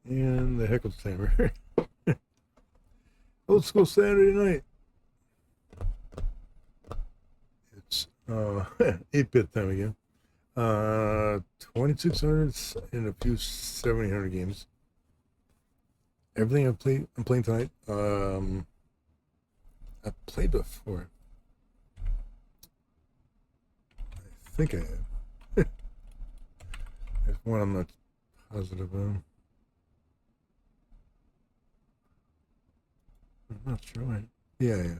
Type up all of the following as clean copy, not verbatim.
And the heckle timer. Old school Saturday night. It's 8-bit time again. 2600 and a few 1700 games. Everything I'm playing tonight. I've played before. I think I have. There's one I'm not positive on. I'm not sure. Yeah.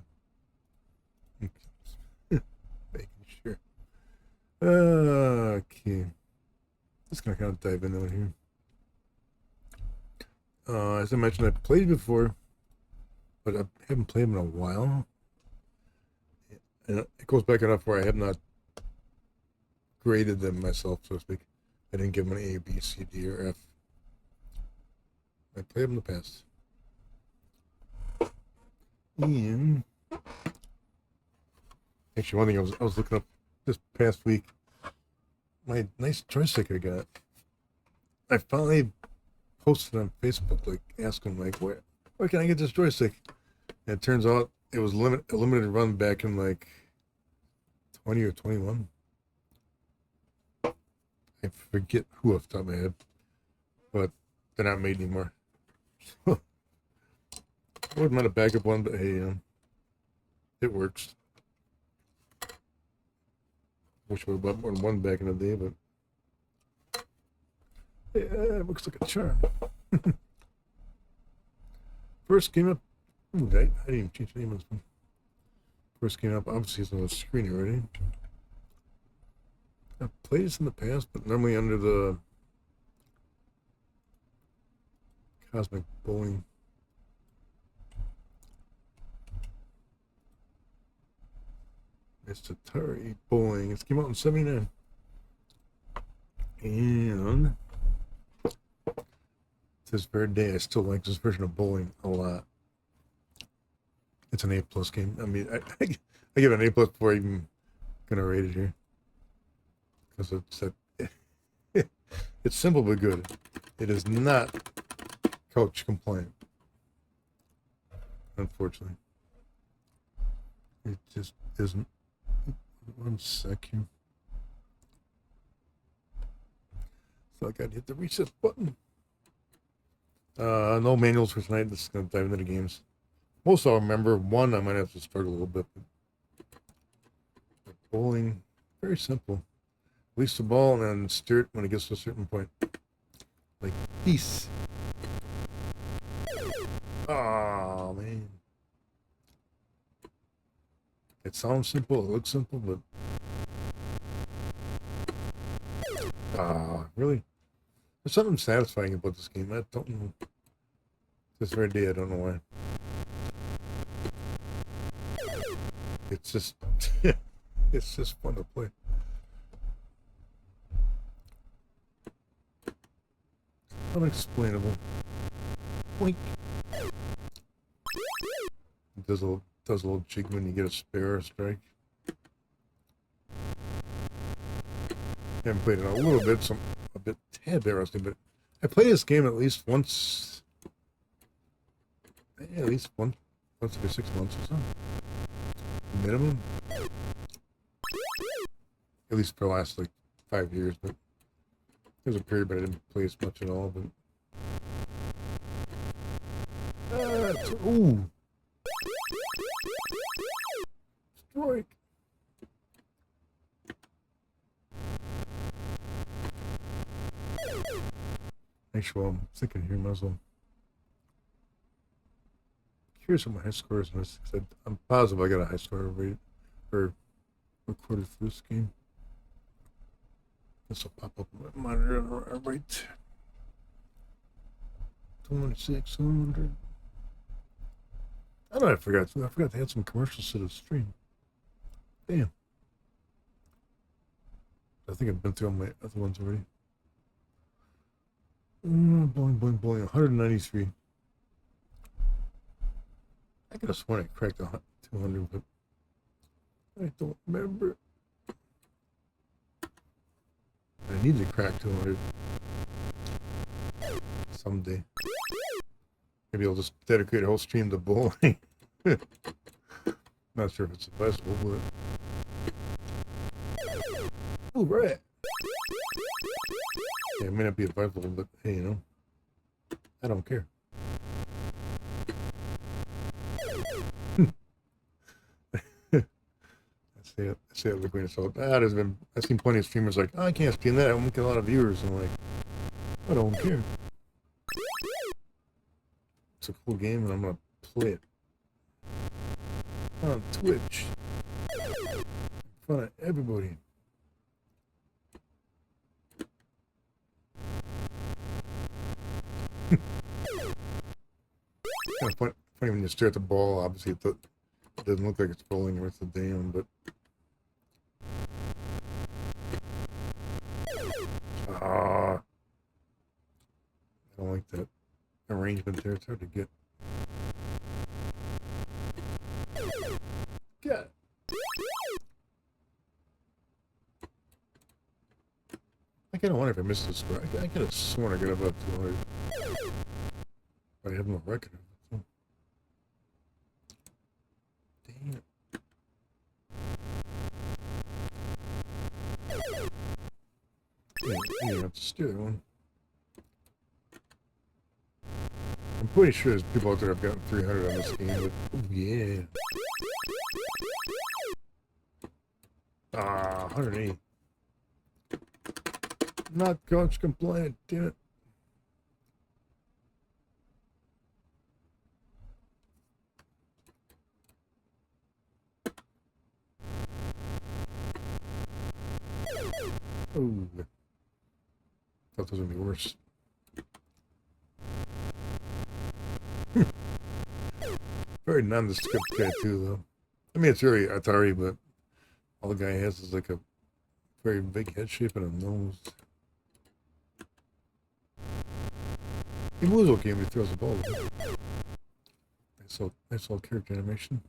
Making sure. Okay. Just gonna kind of dive into it here. As I mentioned, I've played before, but I haven't played them in a while. And it goes back enough where I have not graded them myself, so to speak. I didn't give them an A, B, C, D, or F. I played them in the past. And actually, one thing I was looking up this past week, my nice joystick I got. I finally posted on Facebook, like asking, like, where can I get this joystick? And it turns out it was a limited run back in like 20 or 21. I forget who off the top of my head, but they're not made anymore. I wouldn't mind a backup one, but hey, it works. Wish we would have bought more than one back in the day, but yeah, it looks like a charm. First came up. Ooh, I didn't even change the name of this one. First came up, obviously it's on the screen already. I've played this in the past, but normally under the Cosmic Bowling. It's Atari Bowling. It came out in '79. And to this very day, I still like this version of bowling a lot. It's an A+ game. I mean, I give it an A+ before I even gonna rate it here, because it's simple but good. It is not couch compliant, unfortunately. It just isn't. One second. So I gotta hit the reset button. No manuals for tonight. Just gonna dive into the games. Most I'll remember. One I might have to struggle a little bit. But bowling, very simple. Release the ball and then steer it when it gets to a certain point. Like peace. Oh man. It sounds simple, it looks simple, but really? There's something satisfying about this game. I don't know. This very day, I don't know why. It's just, it's just fun to play. Unexplainable. Boink. It does a little jig when you get a spare or a strike. I haven't played it a little bit, so I'm a bit tad bit rusty, but I play this game at least once. Yeah, at least once every 6 months or so. Minimum. At least for the last like 5 years, but there's a period but I didn't play as much at all, but ooh. Strike. Actually, I'm thinking here, might as well. Curious what my high score is on this, because I'm positive I got a high score rate or recorded for this game. This will pop up on my monitor right. 2600. I know I forgot to add some commercials to the stream. Damn. I think I've been through all my other ones already. Bowling, 193. I could have sworn I cracked 200, but I don't remember. I need to crack 200. someday. Maybe I'll just dedicate a whole stream to bowling. Not sure if it's possible, but... Oh, right. Yeah, it may not be advisable, but hey, you know, I don't care. I say it like when it's all, I've seen plenty of streamers like, oh, I can't stream that, I won't get a lot of viewers. I'm like, I don't care. It's a cool game and I'm gonna play it on Twitch in front of everybody. Kind of funny when you stare at the ball. Obviously, it doesn't look like it's bowling worth a damn, but I don't like that arrangement there. It's hard to get. Yeah. I kind of wonder if I missed this score. I could have sworn I got about 200. I have no record of it. So. Dang it. Yeah, have to steer that one. I'm pretty sure there's people out there have gotten 300 on this game, but oh yeah. 180. Not couch compliant, damn it. Oh, thought those would be worse. Very nondescript guy too, though. I mean, it's very Atari, but all the guy has is like a very big head shape and a nose. He moves okay when he throws the ball. Nice little character animation.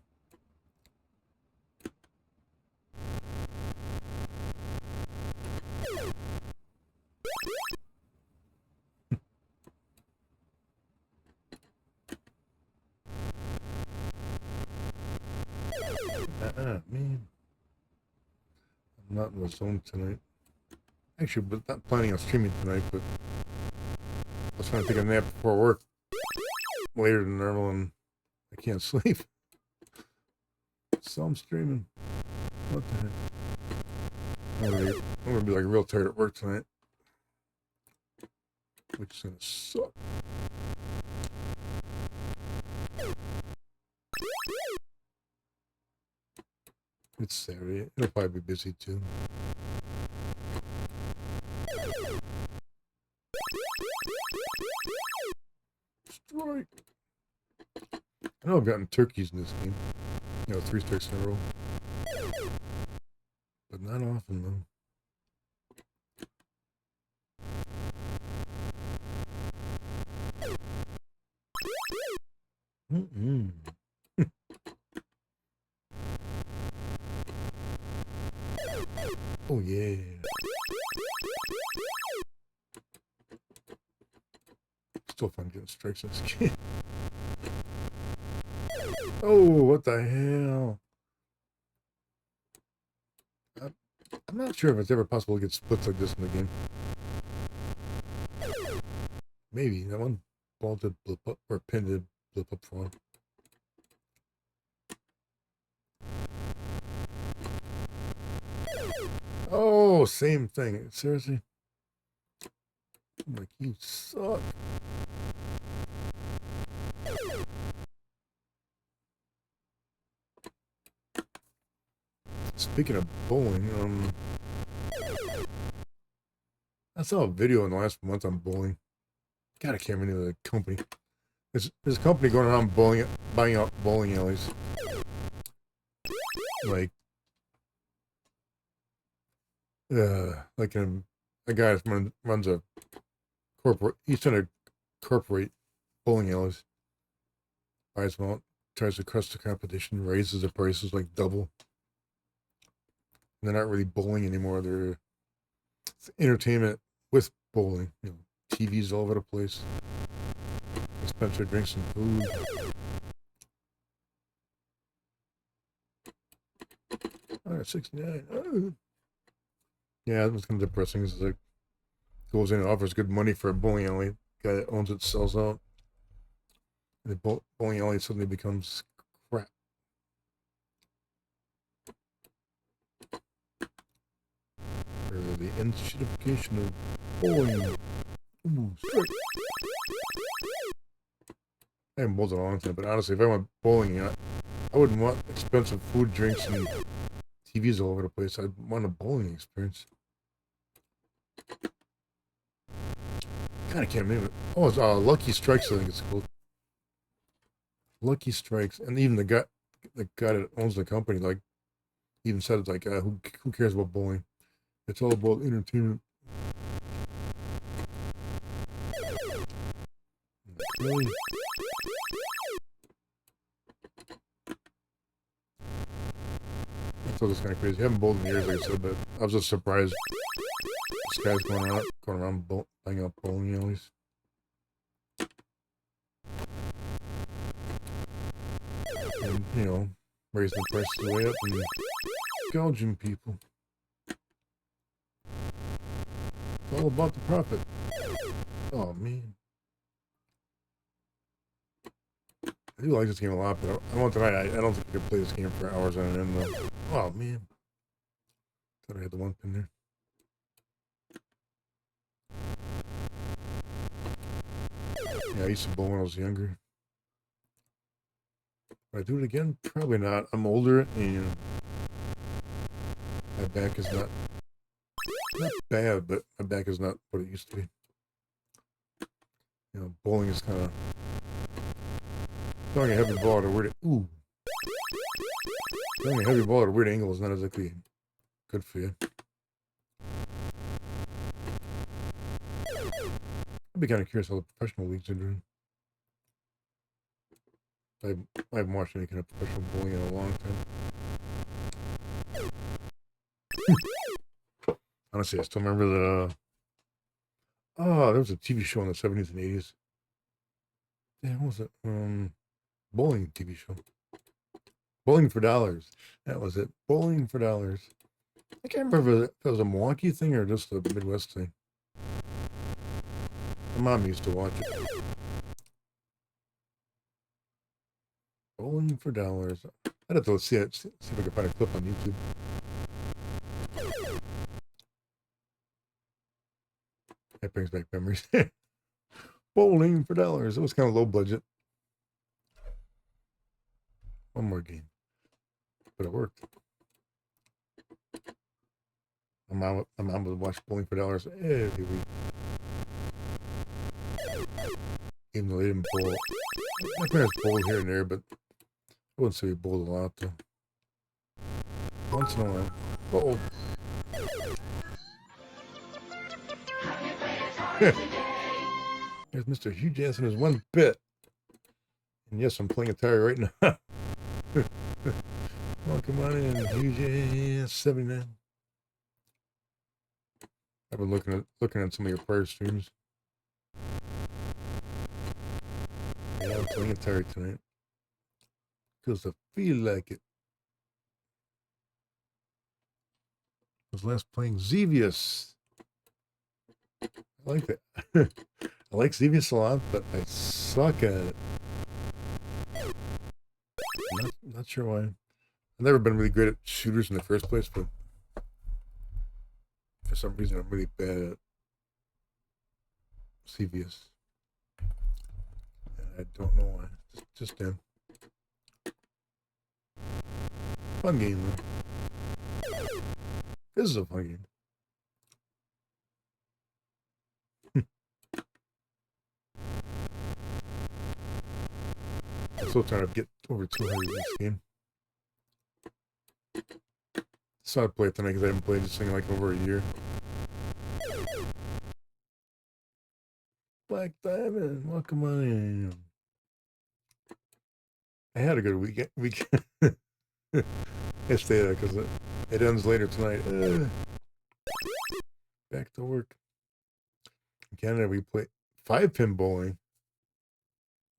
Man. I'm not in the zone tonight. Actually, but not planning on streaming tonight, but I was trying to take a nap before work later than normal and I can't sleep. So I'm streaming. What the heck? I'm gonna be like real tired at work tonight. Which is gonna suck. It's Saturday. It'll probably be busy too. Strike. I know I've gotten turkeys in this game. You know, 3 strikes in a row. But not often though. Oh yeah. Still fun getting strikes in this game. Oh, what the hell? I'm not sure if it's ever possible to get splits like this in the game. Maybe that one ball did blip up, or pin did blip up for him. Oh, same thing. Seriously? I'm like, you suck. Speaking of bowling, I saw a video in the last month on bowling. God, I can't remember the company. There's a company going around buying out bowling alleys. Like a guy that runs a corporate. He's trying to incorporate bowling alleys. Buys them out, tries to crush the competition, raises the prices like double. And they're not really bowling anymore. They're entertainment with bowling. You know, TVs all over the place. expensive drinks and food. Alright, 69. Oh. Yeah, that's kind of depressing. It's like goes in and offers good money for a bowling alley. Guy that owns it sells out. And the bowling alley suddenly becomes crap. Or the institution of bowling. Ooh, strike. I haven't bowled in a long time, but honestly, if I went bowling, I wouldn't want expensive food, drinks, and TVs all over the place. I'd want a bowling experience. God, I can't remember it. Oh, it's Lucky Strikes, I think it's called. Lucky Strikes. And even the guy that owns the company, like, even said it's like, who cares about bowling? It's all about entertainment. Really? I thought it was kind of crazy. I haven't bowled in years, like I said, but I was just surprised. This guy's going around buying up bowling alleys. And, you know, raising the prices way up and gouging people. It's all about the profit. Oh, man. I do like this game a lot, but I won't deny I don't think I could play this game for hours on end, though. Oh, man. Thought I had the one pin there. Yeah, I used to bowl when I was younger. Would I do it again? Probably not. I'm older, and my back is not bad, but my back is not what it used to be. You know, bowling is kind of throwing a heavy ball at a weird. Ooh, throwing a heavy ball at a weird angle is not exactly good for you. I'd be kind of curious how the professional leagues are doing. I haven't watched any kind of professional bowling in a long time. Honestly, I still remember there was a TV show in the 70s and 80s. Yeah, what was it? Bowling TV show. Bowling for Dollars. That was it. Bowling for Dollars. I can't remember if it was a Milwaukee thing or just a Midwest thing. My mom used to watch it. Bowling for Dollars. I'd have to see it. See if I can find a clip on YouTube. That brings back memories. Bowling for Dollars. It was kind of low budget. One more game, but it worked. My mom would watch Bowling for Dollars every week. Even though they didn't bowl. My parents bowled here and there, but I wouldn't say we bowled a lot, though. Once in a while. Uh-oh. There's Mr. Hugh Jansen is one bit. And yes, I'm playing Atari right now. Oh, come on in, Hugh Jansen, 79. I've been looking at some of your prior streams. Yeah, I'm playing Atari tonight. Because I feel like it. I was last playing Xevious. I like that. I like Xevious a lot, but I suck at it. Not sure why. I've never been really great at shooters in the first place, but for some reason I'm really bad at Xevious. And I don't know why. Just them. Fun game, though. This is a fun game. I'm still trying to get over 200 in this game. So I'd play it tonight because I haven't played this thing in like over a year. Black Diamond, welcome on in. I had a good weekend. I stay there because it ends later tonight. Back to work. In Canada, we play 5-pin bowling.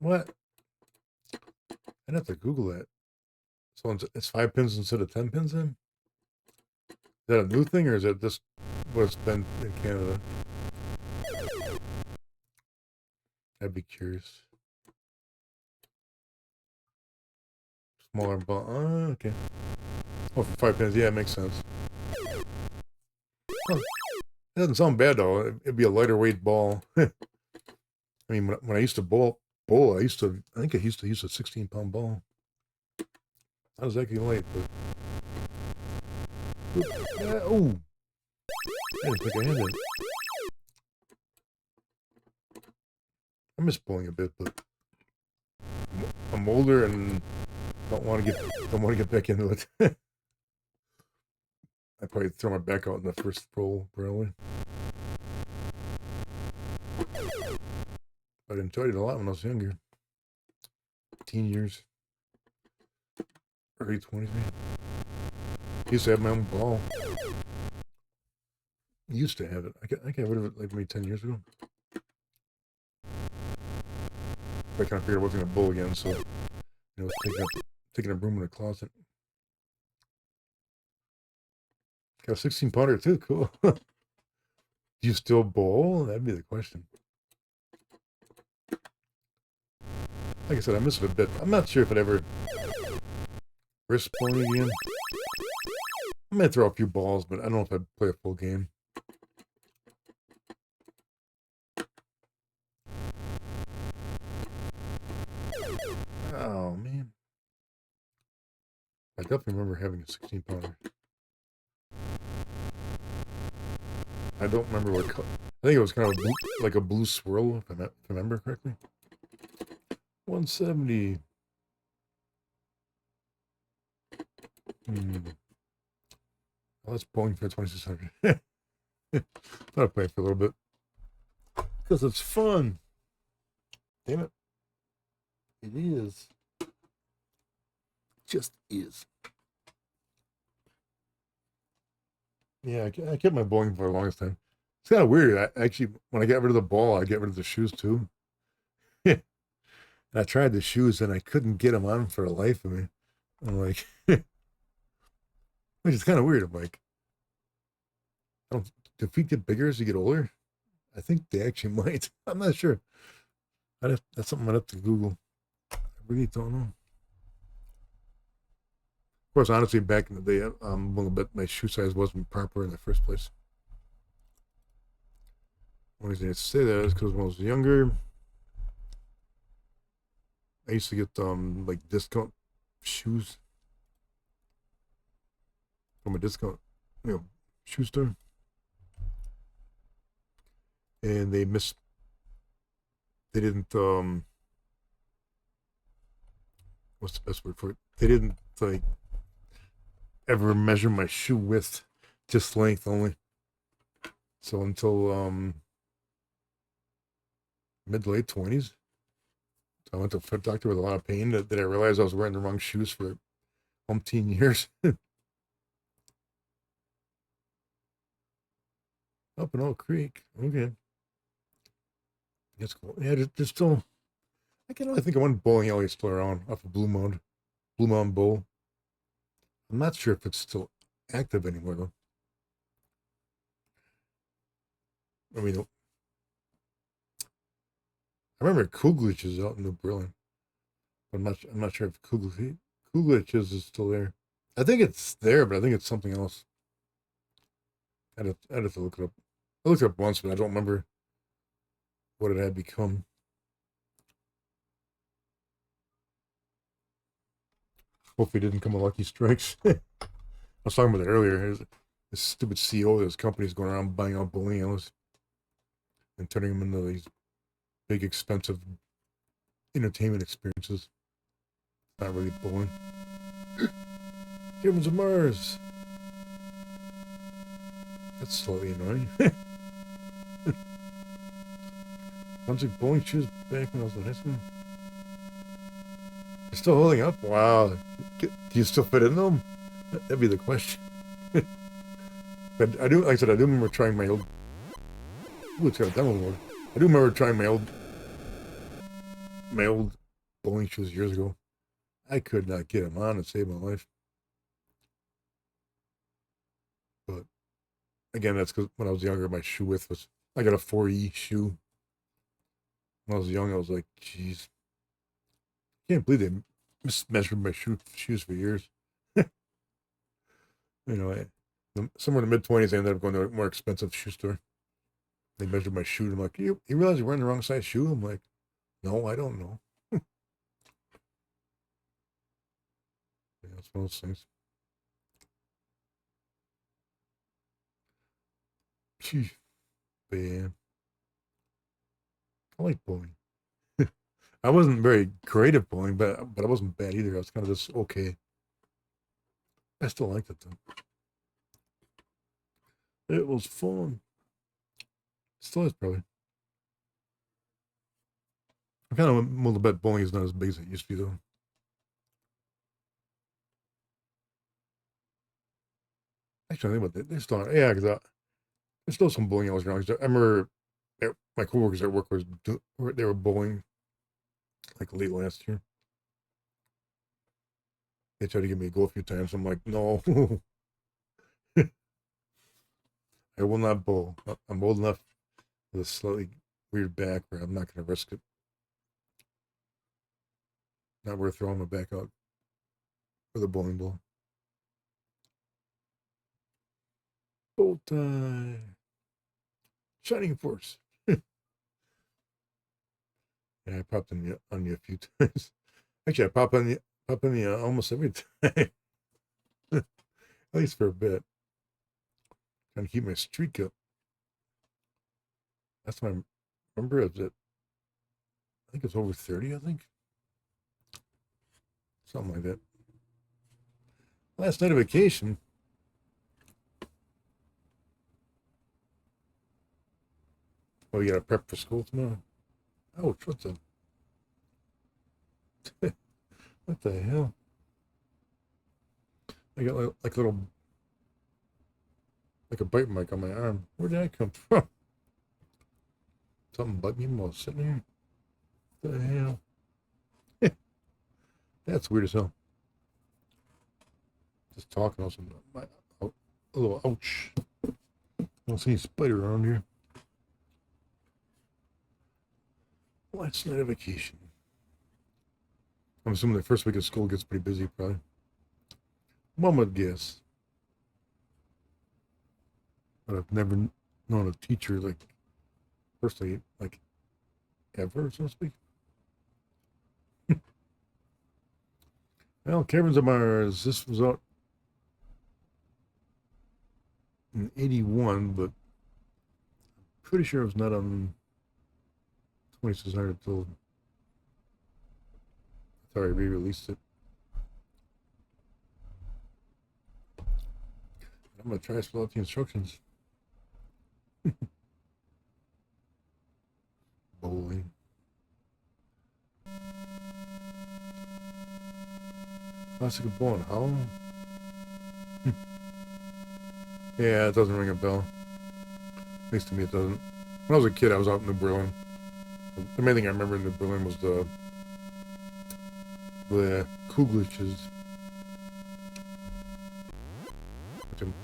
What? I'd have to Google that. So it's 5 pins instead of 10 pins in? Is that a new thing or is it just what's been in Canada? I'd be curious. Smaller ball. Okay. Oh, for 5 pins. Yeah, it makes sense. Huh. It doesn't sound bad though. It'd be a lighter weight ball. I mean, when I used to bowl, I think I used to use a 16-pound ball. Not exactly light, but. Oh! I didn't think I had it. I miss bowling a bit, but I'm older and don't want to get back into it. I'd probably throw my back out in the first roll, probably. But I enjoyed it a lot when I was younger. Teen years. Early 20s, man. Used to have my own ball. Used to have it. I got rid of it like maybe 10 years ago. I kind of figured I wasn't going to bowl again, so I was taking a room in a closet. Got a 16-pounder too, cool. Do you still bowl? That'd be the question. Like I said, I miss it a bit. I'm not sure if I'd ever risk bowling again. I might throw a few balls, but I don't know if I'd play a full game. Oh, man. I definitely remember having a 16-pounder. I don't remember what color. I think it was kind of like a blue swirl, if I remember correctly. 170. Well, that's bowling for 2600. I'll play for a little bit. Because it's fun. Damn it. It is. Just is. Yeah, I kept my bowling for the longest time. It's kind of weird. Actually, when I got rid of the ball, I get rid of the shoes too. And I tried the shoes and I couldn't get them on for the life of me. I'm like, which is kind of weird. I'm like, do feet get bigger as you get older? I think they actually might. I'm not sure. That's something I'd have to Google. I really don't know. Of course, honestly, back in the day, a little bit, my shoe size wasn't proper in the first place. One reason I say that is because when I was younger, I used to get like discount shoes from a discount, shoe store, and they didn't what's the best word for it? They didn't like ever measure my shoe width, just length only. So until mid to late 20s, I went to a foot doctor with a lot of pain that I realized I was wearing the wrong shoes for umpteen years. Up in Oak Creek. Okay. That's cool. Yeah, there's still, I can only think of one bowling alley still around off of Blue Mountain Bowl. I'm not sure if it's still active anymore though. I mean, I remember Kuglich's out in New Berlin. I'm not sure if Kuglich's is still there. I think it's there, but I think it's something else. I'd have to look it up. I looked it up once, but I don't remember what it had become. Hopefully it didn't come a Lucky Strikes. I was talking about it earlier. This stupid CEO of this company is going around buying out bowling alleys and turning them into these big, expensive entertainment experiences. Not really bowling. Caverns of Mars. That's slightly annoying. Bunch of bowling shoes back when I was in high school. They're still holding up? Wow. Do you still fit in them? That'd be the question. But I do, like I said, I do remember trying my old. Ooh, it's got a demo mode. I do remember trying my my old bowling shoes years ago. I could not get them on to save my life. But again, that's because when I was younger, my shoe width was, I got a 4E shoe. When I was young, I was like, geez, can't believe they mismeasured my shoes for years. You know, somewhere in the mid-20s, I ended up going to a more expensive shoe store. They measured my shoe. I'm like, you realize you're wearing the wrong size shoe? I'm like, no, I don't know. Yeah, it's one of those things. Phew, but yeah, I like bowling. I wasn't very great at bowling, but I wasn't bad either. I was kind of just okay. I still liked it though. It was fun. Still is probably. I kind of a little bit bowling is not as big as it used to be though. Actually, I think about that. They still are, yeah, because there's still some bowling hours around. 'Cause I remember my coworkers at work they were bowling like late last year. They tried to get me to go a few times. I'm like, no, I will not bowl. I'm old enough with a slightly weird back where I'm not going to risk it. Not worth throwing my back out for the bowling ball. Bow tie. Shining Force. Yeah, I popped on you a few times. Actually, I pop on you almost every time. At least for a bit. Trying to keep my streak up. That's my remember is it I think it's over 30, I think. Something like that. Last night of vacation. Oh, you gotta prep for school tomorrow? Ouch, what the what the hell? I got like a little like a bite mark on my arm. Where did that come from? Something bite me while I was sitting here? What the hell? That's weird as hell. Just talking on some a little ouch. I don't see any spider around here. Last night of vacation. I'm assuming the first week of school gets pretty busy, probably. One would guess. But I've never known a teacher, like, personally, like, ever, so to speak. Well, Caverns of Mars, this was out in 81, but pretty sure it was not on 2600 until Atari re-released it. I'm going to try to spell out the instructions. Bowling. Classic of bowling. How? Yeah, it doesn't ring a bell. At least to me it doesn't. When I was a kid, I was out in New Berlin. The main thing I remember in New Berlin was the Kugliches, which I'm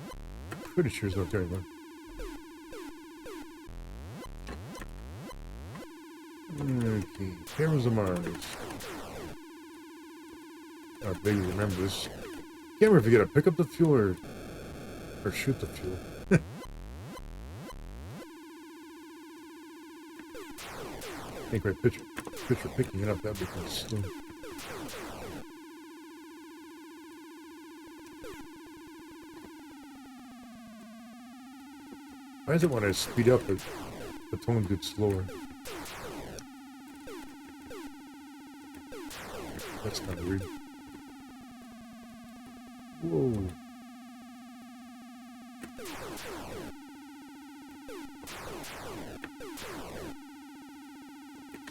pretty sure is not there anymore. Okay, Caverns of Mars. I vaguely remember this. Can't remember if you gotta pick up the fuel or shoot the fuel. I think right picture picking it up, that'd be kind of slow. Why is it when I speed up the tone gets slower? That's kind of weird. Whoa.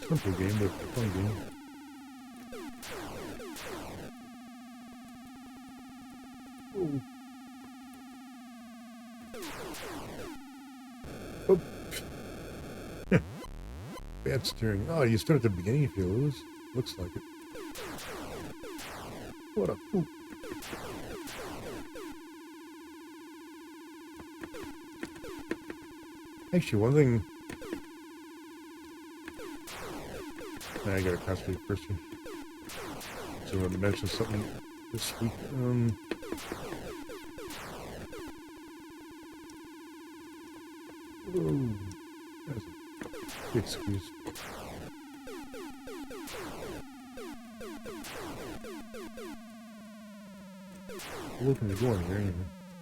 Simple game, but fun game. Whoa. Oh. Bad bad steering. Oh, you start at the beginning if you lose? Looks like it. What a poop. Actually, one thing... I gotta concentrate first here. So I want to mention something this week. Whoa. That's a big squeeze. Looking to go in here anyway.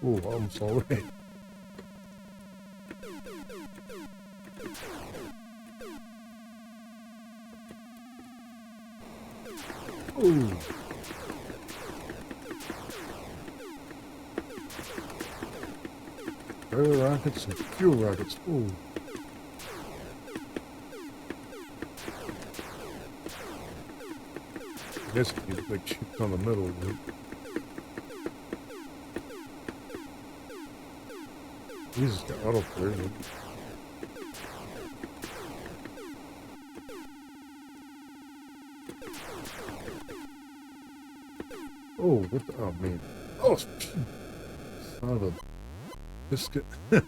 Oh, almost all the way. Oh. Fire rockets and fuel rockets. Oh. I guess if you like chipped on the middle of it. Jesus, got auto clear. Oh, what the, oh man. Oh, son of a biscuit. I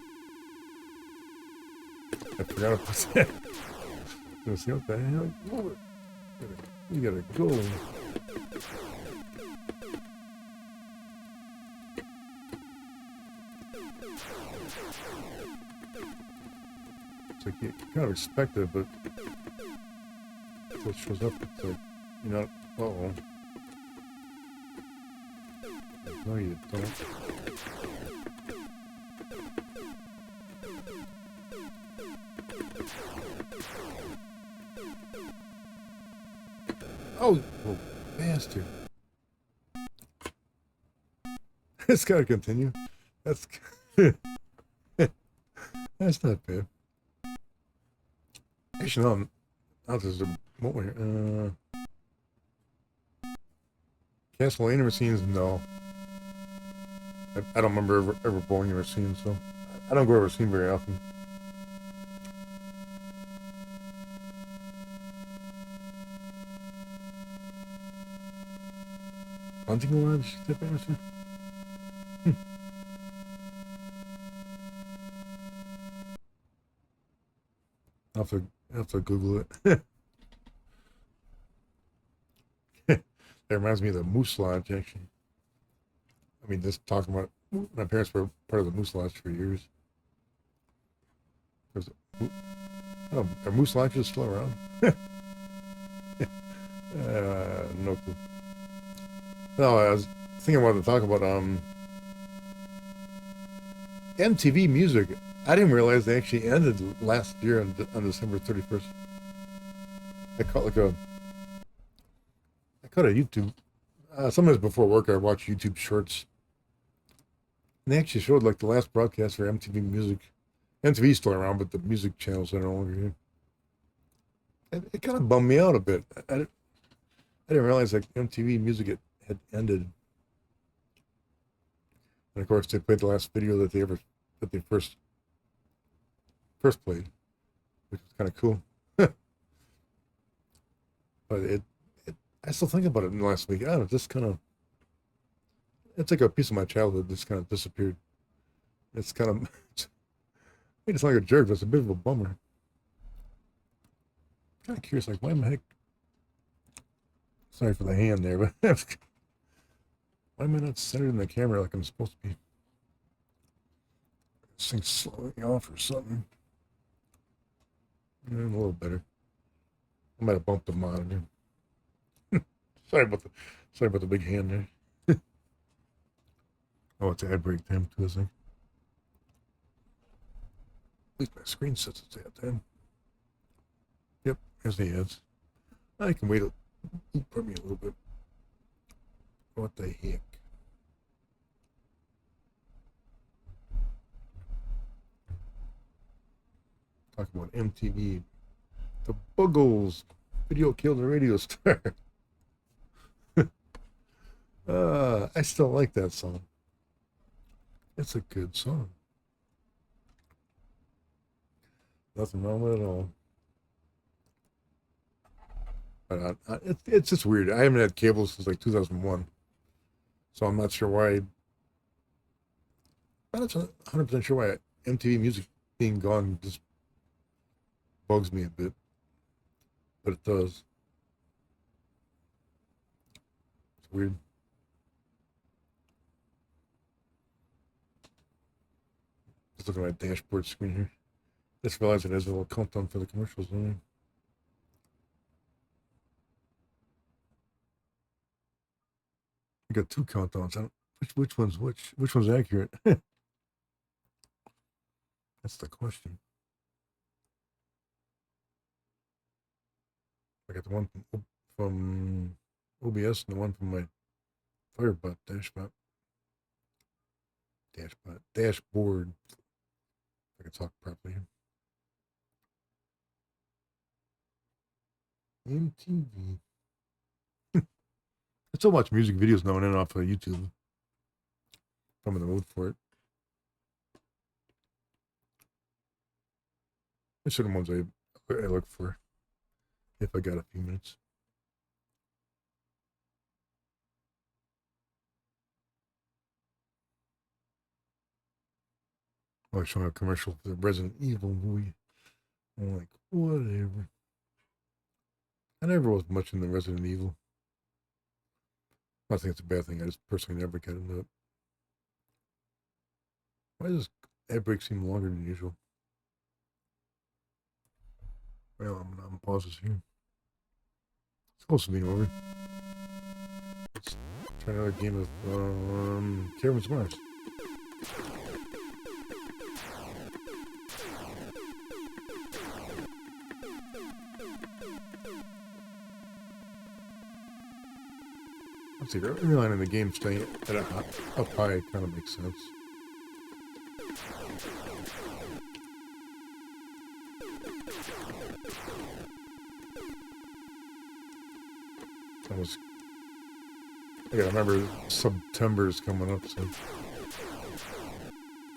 forgot about that. Let's see what the hell. Oh, you gotta go. It's like you kind of expect it, but what shows up, it's like, you're not, uh-oh. No, you don't. Oh, oh, bastard. It's gotta continue. That's that's not bad. Actually, no, there's a moment here. Castlevania scenes, no. I don't remember ever bowling or scenes, so I don't go over scene very often. Hunting lodge type answer? I'll have to Google it. That reminds me of the Moose Lodge, actually. I mean, just talking about, my parents were part of the Moose Lodge for years. I don't know, are Moose Lodges still around? No clue. No, I was thinking about to talk about MTV Music. I didn't realize they actually ended last year on December 31st. I caught a YouTube. Sometimes before work, I watch YouTube shorts. And they actually showed like the last broadcast for MTV Music. MTV's still around, but the music channels are no longer here. It kind of bummed me out a bit. I didn't realize like MTV Music had ended. And of course, they played the last video that they first played, which was kind of cool. But I still think about it in the last week. I don't know, just kind of, it's like a piece of my childhood just kind of disappeared. It's kind of, it's like a jerk, but it's a bit of a bummer. Kind of curious, like, why in the heck? Sorry for the hand there, but why am I not centered in the camera like I'm supposed to be? This thing's slowing off or something. A little better. I might have bumped the monitor. Sorry about the big hand there. Oh, it's ad break time too, I think. At least my screen sets its ad time. Yep, here's the ads. I can wait pardon me a little bit. What the heck? Talk about MTV. The Buggles. Video killed the radio star. I still like that song. It's a good song. Nothing wrong with it at all. But it's just weird. I haven't had cable since like 2001, so I'm not sure why. I'm not 100% sure why MTV Music being gone just bugs me a bit, but it does. It's weird. Just looking at my dashboard screen here. Just realized it has a little countdown for the commercials. I got two countdowns. I don't, which one's which? Which one's accurate? That's the question. I got the one from OBS and the one from my Firebot dashboard. If I can talk properly. MTV. There's so much music videos now and off of YouTube. I'm in the mood for it. There's certain ones I look for if I got a few minutes. I was showing a commercial for the Resident Evil movie. I'm like, whatever. I never was much into Resident Evil. I think it's a bad thing. I just personally never got into it. Why does ad break seem longer than usual? Well, I'm gonna pause this here. It's close to being over. Let's try another game of Caverns Mars. Let's see, relying on the game staying at up high kind of makes sense. I gotta remember September is coming up, so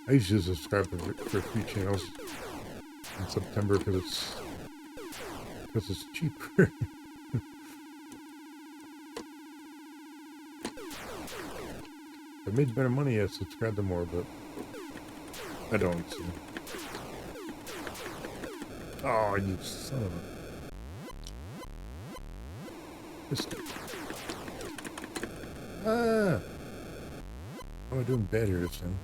I usually subscribe for a few channels in September because it's cheaper. If I made better money, I'd subscribe to more, but I don't. So. Oh, you son of a... How am I doing bad here this time?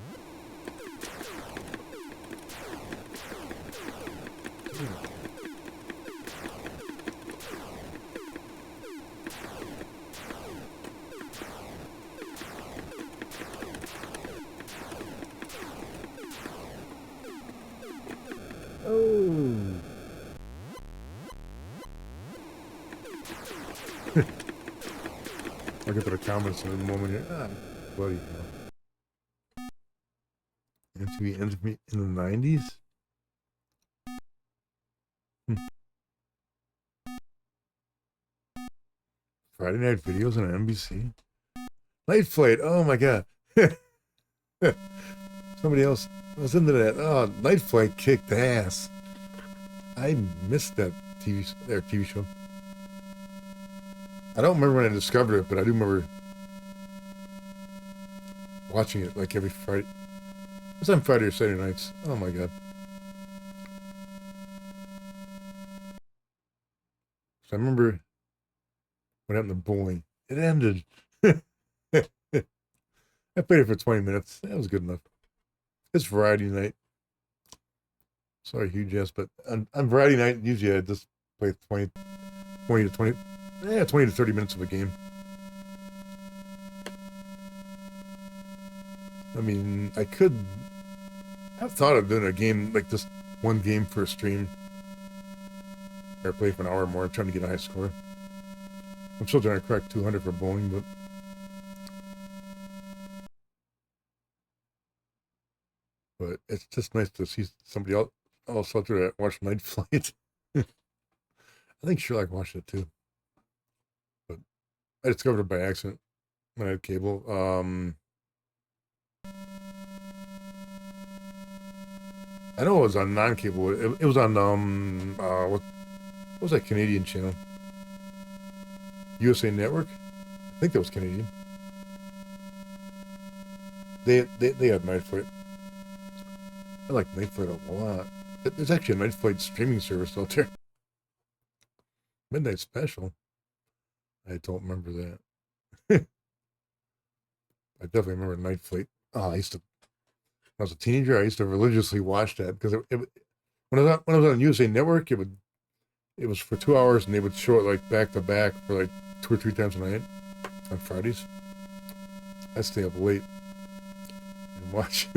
Oh. I'll get to the comments in a moment here. Ah, bloody hell. MTV in the 90s? Friday night videos on NBC? Night Flight, oh my god. Somebody else was into that. Oh, Night Flight kicked ass. I missed that TV show. I don't remember when I discovered it, but I do remember watching it like every Friday. It was on Friday or Saturday nights. Oh my god. So I remember what happened to bowling. It ended. I played it for 20 minutes. That was good enough. It's variety night. Sorry, huge ass, but on variety night, usually I just play 20 to 20 to 30 minutes of a game. I mean, I've thought of doing a game, like just one game for a stream. Or play for an hour or more, trying to get a high score. I'm still trying to crack 200 for bowling, but it's just nice to see somebody else out there that watched Night Flight. I think Sherlock watched it too. But I discovered it by accident when I had cable. I know it was on non-cable. It was on what was that Canadian channel? USA Network. I think that was Canadian. They had Night Flight. I like Night Flight a lot. There's actually a Night Flight streaming service out there. Midnight Special. I don't remember that. I definitely remember Night Flight. Oh, when I was a teenager, I used to religiously watch that because when I was on USA Network, it was for 2 hours and they would show it like back to back for like 2 or 3 times a night on Fridays. I'd stay up late and watch.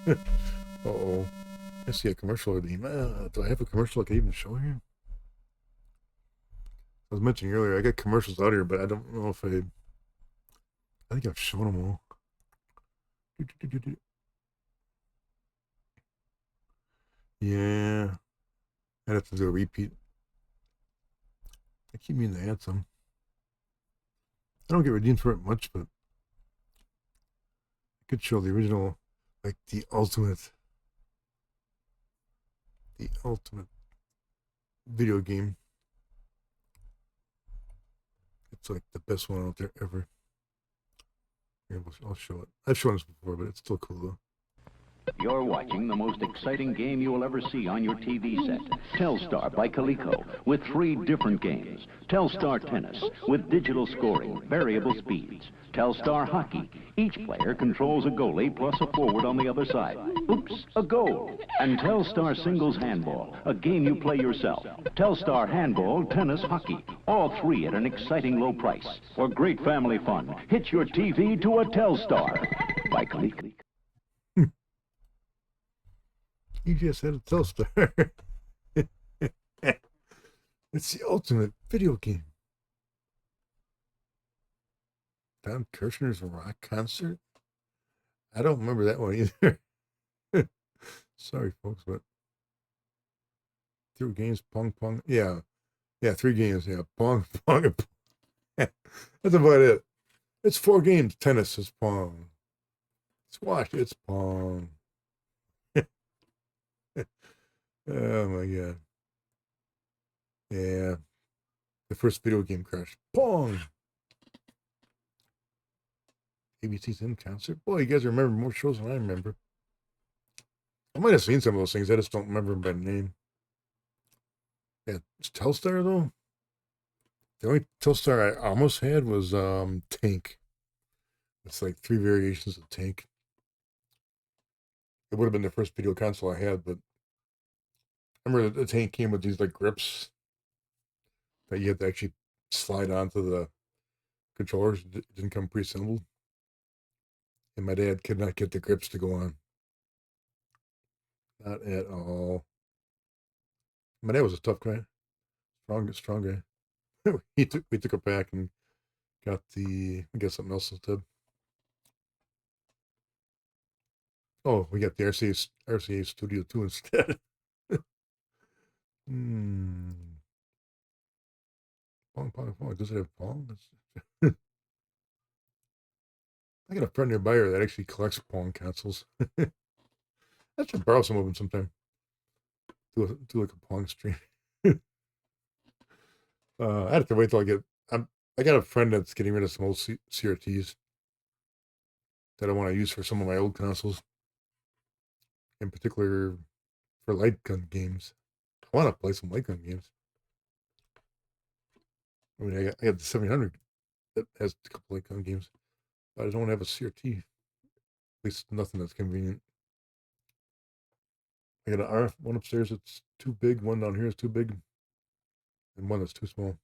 Uh-oh. I see a commercial. Do I have a commercial I can even show here? I was mentioning earlier, I got commercials out here, but I don't know if I think I've shown them all. Yeah. I'd have to do a repeat. I keep meaning to add some. I don't get redeemed for it much, but I could show the original, like the ultimate video game. It's like the best one out there ever. Here, I'll show it. I've shown this before, but it's still cool though. You're watching the most exciting game you will ever see on your TV set. Telstar by Coleco with 3 different games. Telstar Tennis with digital scoring, variable speeds. Telstar Hockey. Each player controls a goalie plus a forward on the other side. Oops, a goal. And Telstar Singles Handball, a game you play yourself. Telstar Handball, Tennis, Hockey. All 3 at an exciting low price. For great family fun, hitch your TV to a Telstar by Coleco. You just had a Telstar. It's the ultimate video game. Don Kirshner's rock concert? I don't remember that one either. Sorry, folks, but 3 games, pong, pong. Yeah, 3 games. Yeah, pong, pong. That's about it. It's 4 games. Tennis is pong. Squash, it's pong. Oh my god. Yeah. The first video game crash. Pong. ABC's in concert. Boy, you guys remember more shows than I remember. I might have seen some of those things. I just don't remember them by name. Yeah, it's Telstar though. The only Telstar I almost had was Tank. It's like 3 variations of Tank. It would have been the first video console I had, but I remember the Tank came with these like grips that you had to actually slide onto the controllers. It didn't come pre-assembled. And my dad could not get the grips to go on. Not at all. My dad was a tough guy. Strong guy. We took it back and got something else instead. Oh, we got the RCA Studio 2 instead. Pong. Does it have Pong? I got a friend nearby here that actually collects Pong consoles. I should borrow some of them sometime. Do like a Pong stream. I have to wait till I got a friend that's getting rid of some old CRTs that I want to use for some of my old consoles. In particular, for light gun games. I want to play some light gun games. I mean, I got the 700 that has a couple light gun games, but I don't have a CRT. At least nothing that's convenient. I got an RF one upstairs that's too big. One down here is too big, and one that's too small.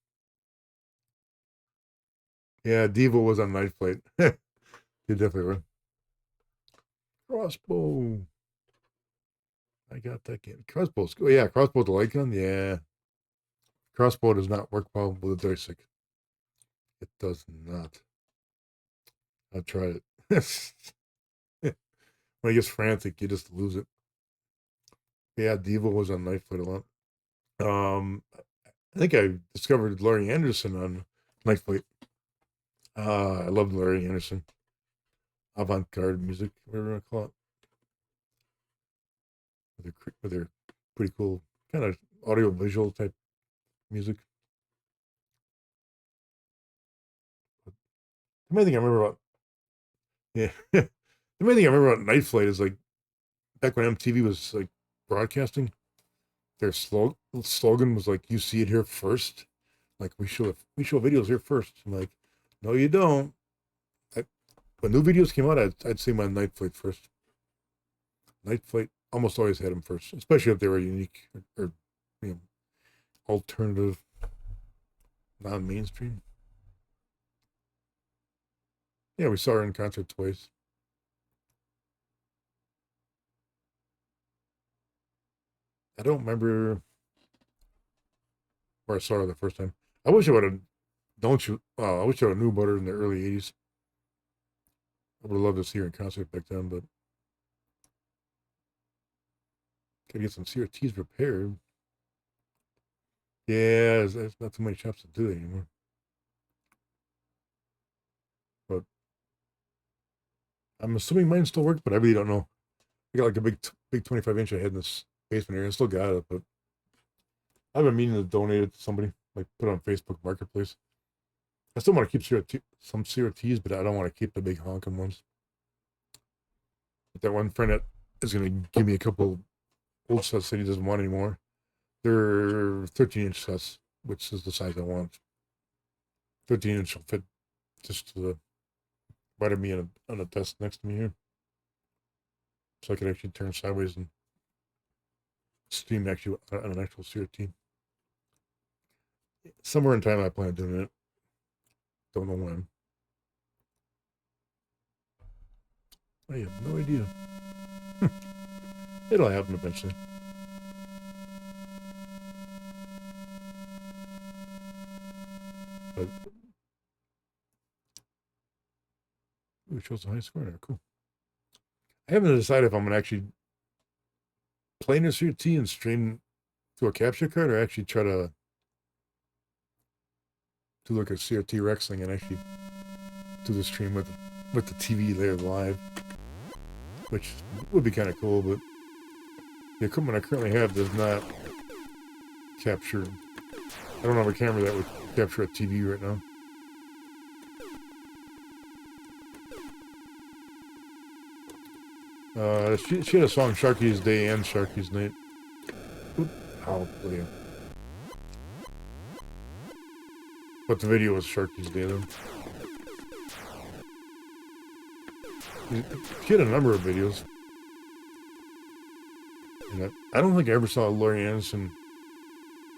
Yeah, Devo was on Night Flight. You definitely were. Crossbow. I got that game. Crossbow's good. Yeah, Crossbow the light gun. Yeah. Crossbow does not work well with a joystick. It does not. I tried it. When it gets frantic, you just lose it. Yeah, Devo was on Night Flight a lot. I think I discovered Laurie Anderson on Night Flight. I love Laurie Anderson. Avant-garde music, whatever you want to call it. With their pretty cool kind of audio-visual type music. The main thing I remember about, yeah, the main thing I remember about Night Flight is like back when MTV was like broadcasting, their slogan was like, "You see it here first." Like we show videos here first. I'm like, no, you don't. I, when new videos came out, I'd see my Night Flight first. Night Flight almost always had them first, especially if they were unique or you know, alternative, non-mainstream. Yeah, we saw her in concert twice. I don't remember where I saw her the first time. I wish I would have. Don't you? I wish I would have knew about her in the early '80s. I would have loved to see her in concert back then, but gotta get some CRTs repaired. Yeah, there's not too many shops to do that anymore. But I'm assuming mine still work, but I really don't know. I got like a big 25-inch I had in this basement area. I still got it, but I've been meaning to donate it to somebody, like put it on Facebook Marketplace. I still want to keep some CRTs, but I don't want to keep the big honking ones. But that one friend that is going to give me a couple old sets that he doesn't want anymore. They're 13-inch sets, which is the size I want. 13-inch will fit just to the right of me on a desk next to me here. So I could actually turn sideways and stream actually on an actual CRT. Somewhere in time I plan on doing it. Don't know when. I have no idea. It'll happen eventually. But ooh, it shows the high score there. Cool. I haven't decided if I'm gonna actually play in a CRT and stream through a capture card, or actually try to do like a CRT wrestling and actually do the stream with the TV there live, which would be kind of cool. But the equipment I currently have does not capture. I don't have a camera that would capture a TV right now. She had a song Sharky's Day and Sharky's Night. Oop, oh, yeah. But the video was Sharky's Day though. She had a number of videos. And I don't think I ever saw Laurie Anderson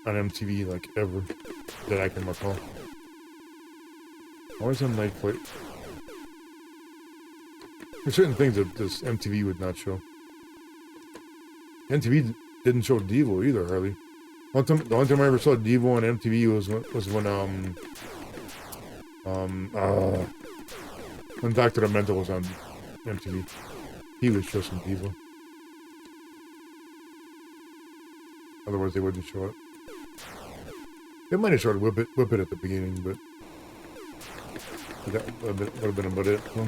on MTV, like, ever, that I can recall. Always on Night Flight. There's certain things that this MTV would not show. MTV didn't show Devo either, hardly. The only time I ever saw Devo on MTV was when Dr. Demento was on MTV. He would show some Devo. Otherwise, they wouldn't show it. They might have showed Whip It at the beginning, but that would have been about it. So.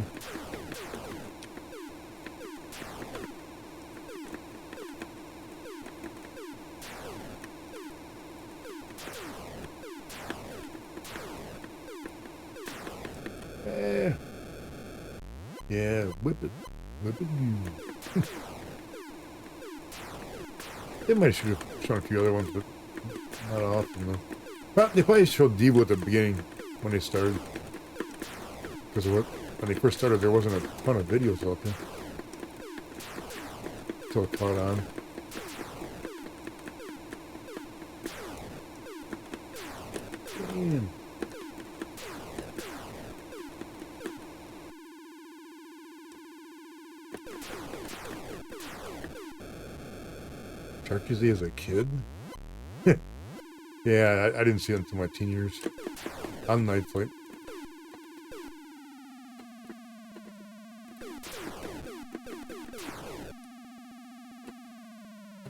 Yeah, whip it you. They might have shown a few other ones, but not often though. But they probably showed Devo at the beginning when they started. Because when they first started, there wasn't a ton of videos out there. Until it caught on. Damn. Sharky's Day as a kid? Yeah, I didn't see it until my teen years. On Night Flight.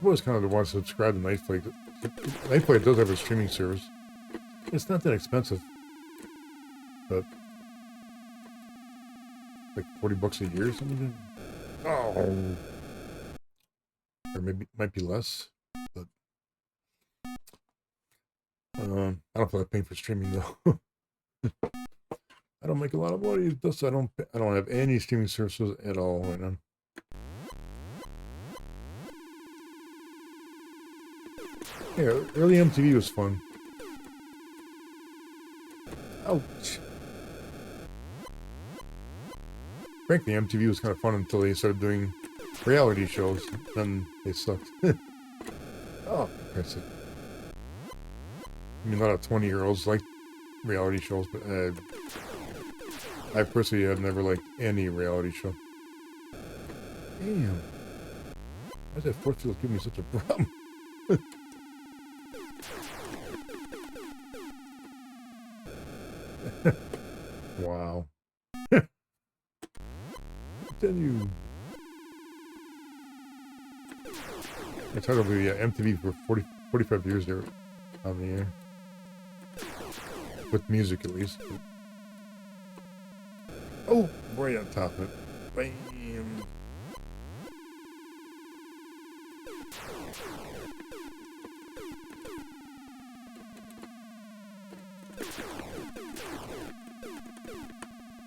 I was kind of the one to subscribe to Night Flight. Night Flight does have a streaming service. It's not that expensive. But like $40 a year or something? Oh. Or maybe might be less, but I don't feel like paying for streaming though. I don't make a lot of money. Thus, I don't have any streaming services at all right now. Yeah, early MTV was fun. Ouch. Frankly, MTV was kind of fun until they started doing reality shows. Then they sucked. Oh, that's it. I mean, a lot of 20-year-olds like reality shows, but I personally have never liked any reality show. Damn. Why does that force field give me such a problem? Wow. Continue. It's hard to believe, yeah, MTV for 45 years there on the air. With music, at least. But... Oh, right on top of it. Bam.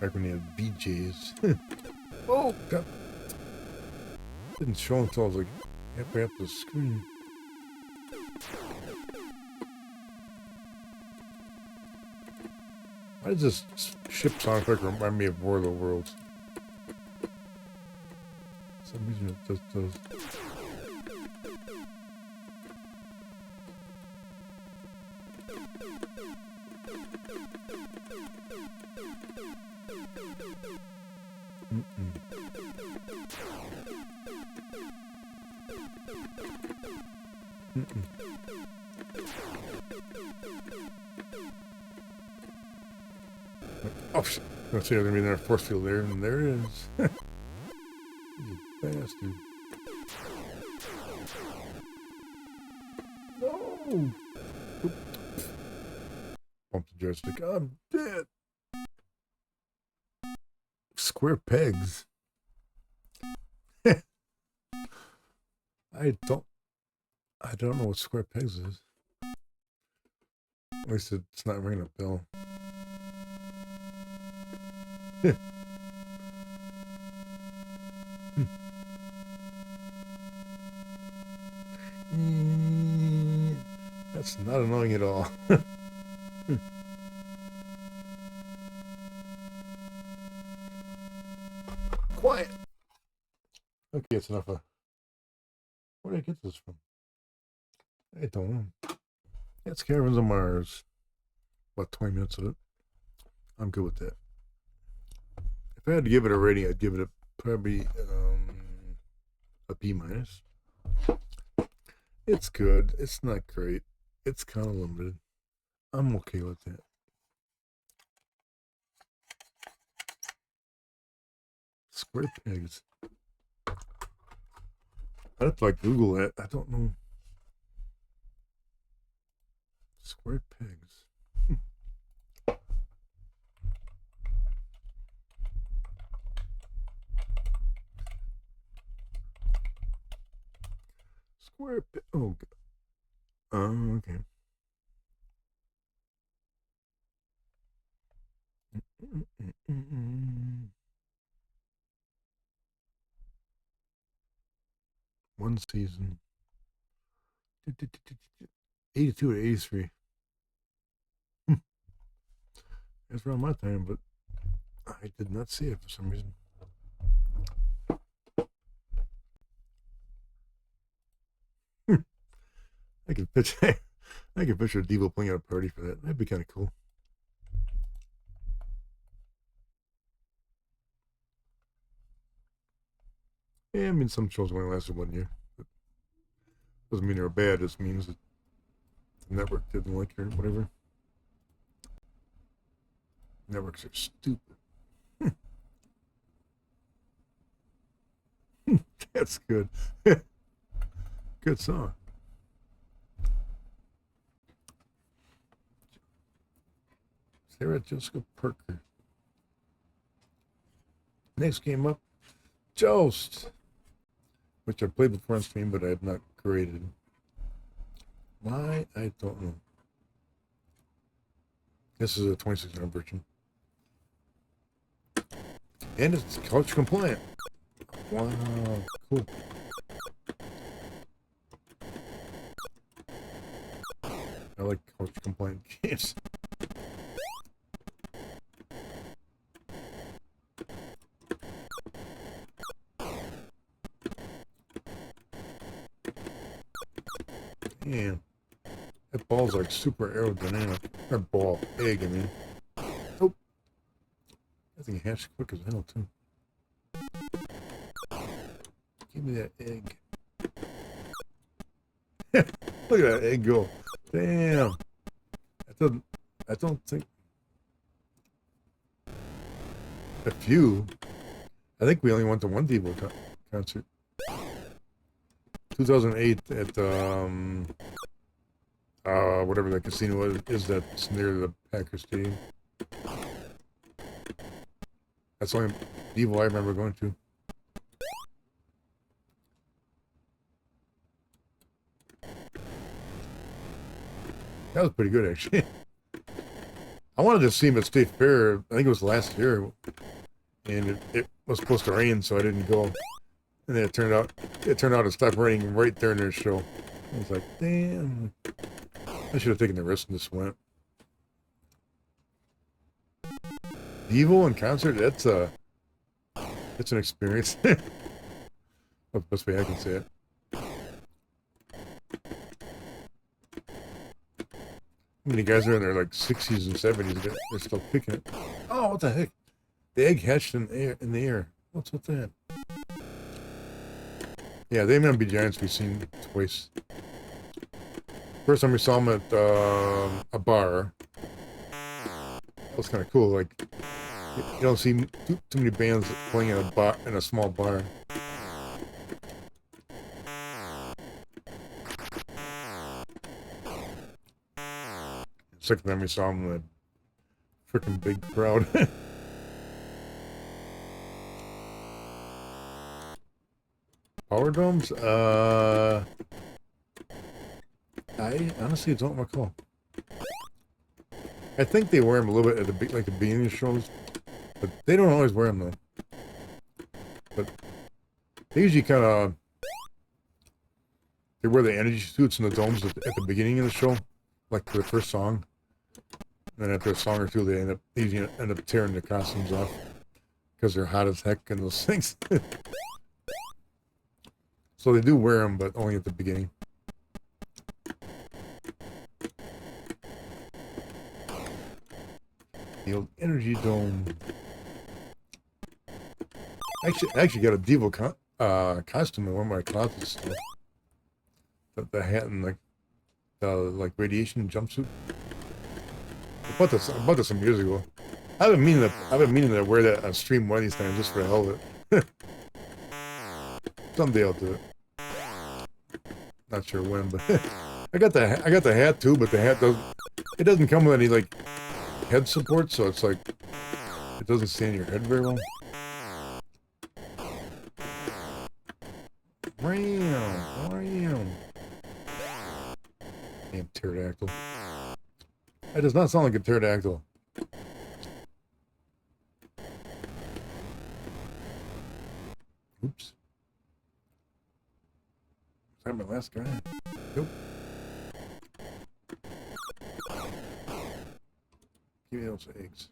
Back when they had BJs. Oh, God. Didn't show until I was like halfway up the screen. Why does this ship sound effect remind me of War of the Worlds? For some reason it just does. Oh, shit. I'm gonna say there's gonna be another force field there, and there it is. You bastard. No! Oop. Bump the joystick. I'm dead. Square pegs. I don't know what square pegs is. At least it's not ringing a bell. That's not annoying at all. Quiet. Okay, it's enough. Where did I get this from? I don't know. It's Caverns on Mars. About 20 minutes of it. I'm good with that. If I had to give it a rating, I'd give it probably a B minus. It's good. It's not great. It's kind of limited. I'm okay with that. Square pegs. I'd have to like Google that. I don't know. Square pegs. Square peg. Oh, okay. One season. 82 to 83. That's around my time, but I did not see it for some reason. I could picture Devo playing at a party for that. That'd be kind of cool. Yeah, I mean, some shows only lasted 1 year. But doesn't mean they're bad. It just means that the network didn't like it or whatever. Networks are stupid. That's good. Good song. Sarah Jessica Parker. Next game up, Joust, which I played before on stream, but I have not graded. Why? I don't know. This is a 2600 version. And it's couch compliant. Wow, cool. I like couch compliant games. Damn. That ball's like super aerodynamic. Or ball. Egg, I mean. Oh. I think it hatched quick as hell, too. Give me that egg. Look at that egg go. Damn. I don't think. A few. I think we only went to one Devo concert. 2008 at whatever that casino is that's near the Packers Stadium. That's the only Devo I remember going to. That was pretty good, actually. I wanted to see him at State Fair. I think it was last year, and it was supposed to rain, so I didn't go. And then it turned out it stopped raining right during their show. I was like, damn. I should have taken the risk and just went. Devo in concert, that's an experience. That's the best way I can say it. I mean, the guys are in their like 60s and 70s. They're still kicking it. Oh, what the heck? The egg hatched in the air. What's with that? Yeah, they may be giants we've seen twice. First time we saw them at a bar. That was kind of cool. Like, you don't see too many bands playing in a small bar. Second time we saw them, a freaking big crowd. Power domes? I honestly don't recall. I think they wear them a little bit at the beginning of shows, but they don't always wear them though. But they usually kind of they wear the energy suits and the domes at the beginning of the show, like for the first song. And then after a song or two, they usually end up tearing their costumes off because they're hot as heck and those things. So they do wear them, but only at the beginning. The old energy dome. I actually got a Devo costume in one of my closets. The hat and the radiation jumpsuit. I bought this some years ago. I've been meaning to wear that on stream one of these times just for the hell of it. Someday I'll do it. Not sure when, but I got the hat too, but the hat doesn't come with any like head support, so it's like it doesn't stay in your head very well. Ram. Damn pterodactyl. That does not sound like a pterodactyl. Oops. Is that my last guy? Nope. Give me those eggs.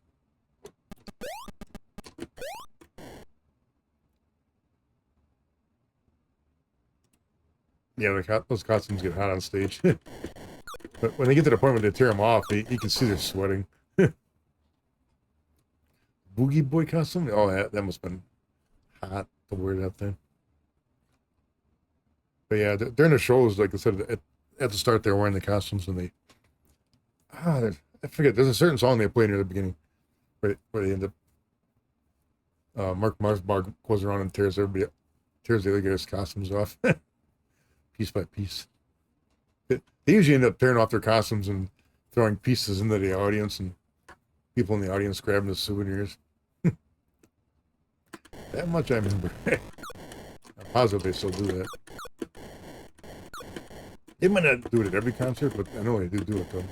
Yeah, those costumes get hot on stage. But when they get to the point where they tear them off, you can see they're sweating. Boogie Boy costume? Oh, that must have been hot to wear that thing. But yeah, during the shows, like I said, at the start, they're wearing the costumes, and I forget. There's a certain song they play near the beginning where they end up. Mark Marsbach goes around and tears the other guys' costumes off, piece by piece. They usually end up tearing off their costumes and throwing pieces into the audience, and people in the audience grabbing the souvenirs. That much I remember. I'm positive they still do that. They might not do it at every concert, but I know they do it though.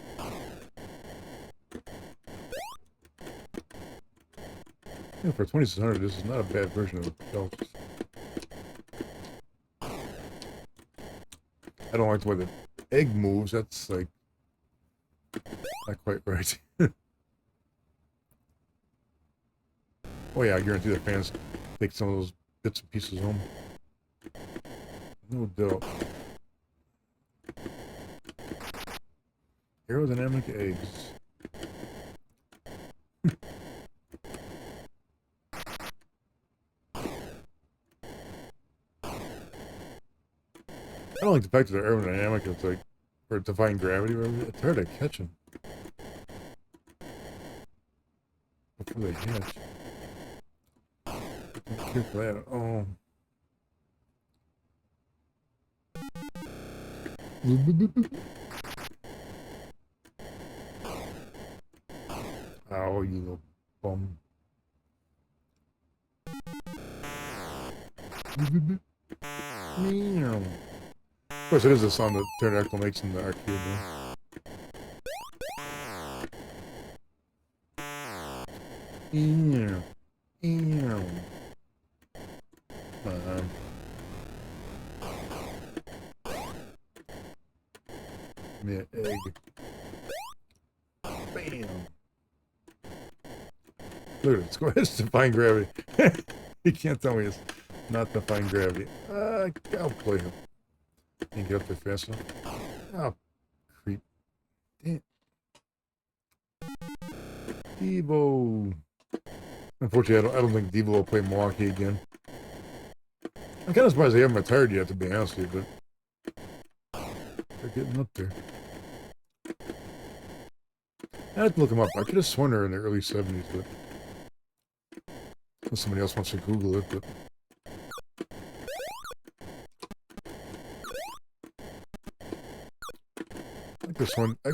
Yeah, for 2600, this is not a bad version of Joust. I don't like the way the egg moves. That's like not quite right. Oh yeah, I guarantee the fans take some of those bits and pieces home. No doubt. Aerodynamic eggs. I don't like the fact that they're aerodynamic. It's like, or defying gravity. It's hard to catch them before they hatch. Don't care for that. Oh. Oh, you little bum. Meow. Of course, it is the sound that Pterodactyl makes in the arcade, though. Meow. Meow. Come on. Give me an egg. Bam. Look at it. It's defying gravity. You can't tell me it's not defying gravity. I'll play him. Can't get up there fast enough. Oh, creep. Damn. Devo. Unfortunately, I don't think Devo will play Milwaukee again. I'm kind of surprised they haven't retired yet, to be honest with you, but they're getting up there. I have to look them up. I could have sworn they're in the early 70s, but unless somebody else wants to Google it, but I could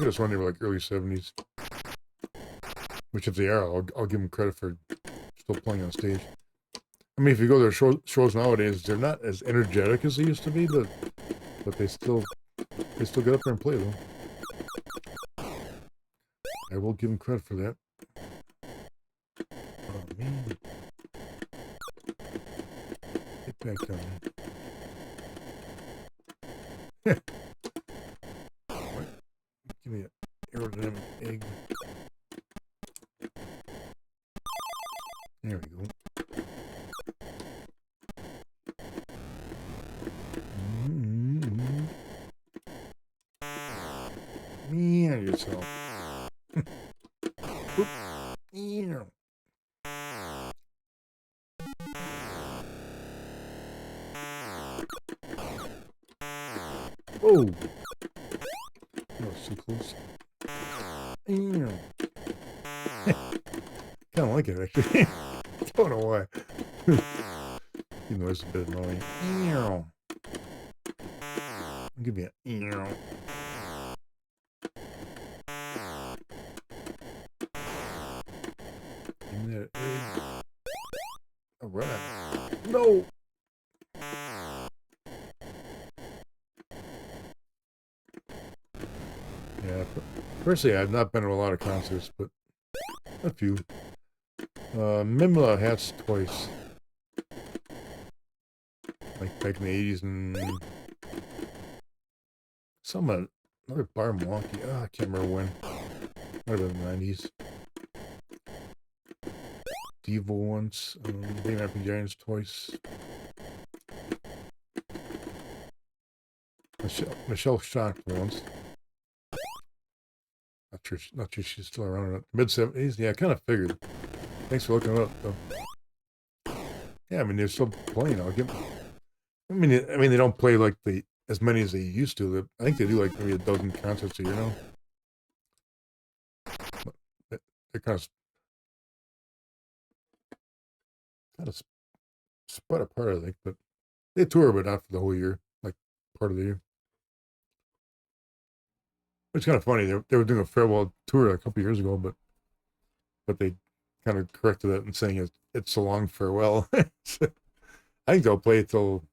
have sworn they were like early 70s. Which if they are, I'll give them credit for still playing on stage. I mean, if you go to their shows nowadays, they're not as energetic as they used to be, but they still get up there and play, though. I will give them credit for that. Oh, man. Get back down there. What? Give me an aerodynamic egg. There we go. Man, yourself. Oh, that was too close. Kind of like it, actually. Don't know why. Even though it's a bit annoying. Give me a. Give me that egg. Alright. No! Yeah, personally, I've not been to a lot of concerts, but a few. Mimla has twice. Like back in the 80s and another bar in Milwaukee. I can't remember when. Might have been the 90s. Devo once. Dave Happy Giants twice. Michelle Shocked once. Not sure she's still around in the mid-70s. Yeah, I kind of figured. Thanks for looking it up, though. Yeah, I mean, they're still playing. I mean, they don't play like as many as they used to. I think they do like maybe a dozen concerts a year now. But they're kind of spread apart, I think. But they tour, but not for the whole year, like part of the year. It's kind of funny. They were doing a farewell tour a couple years ago, but they kind of corrected it and saying it's a long farewell. I think they'll play till.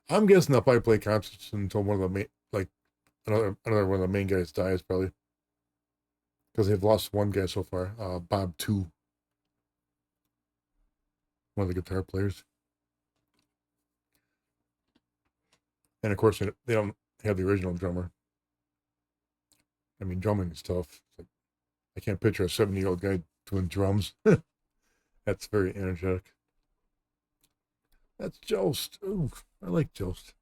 I'm guessing they'll probably play concerts until one of the main, like another one of the main guys dies, probably, because they've lost one guy so far, Bob 2. one of the guitar players. And of course, they don't have the original drummer. I mean, drumming is tough. Like, I can't picture a 70-year-old guy doing drums. That's very energetic. That's Joust. Ooh, I like Joust.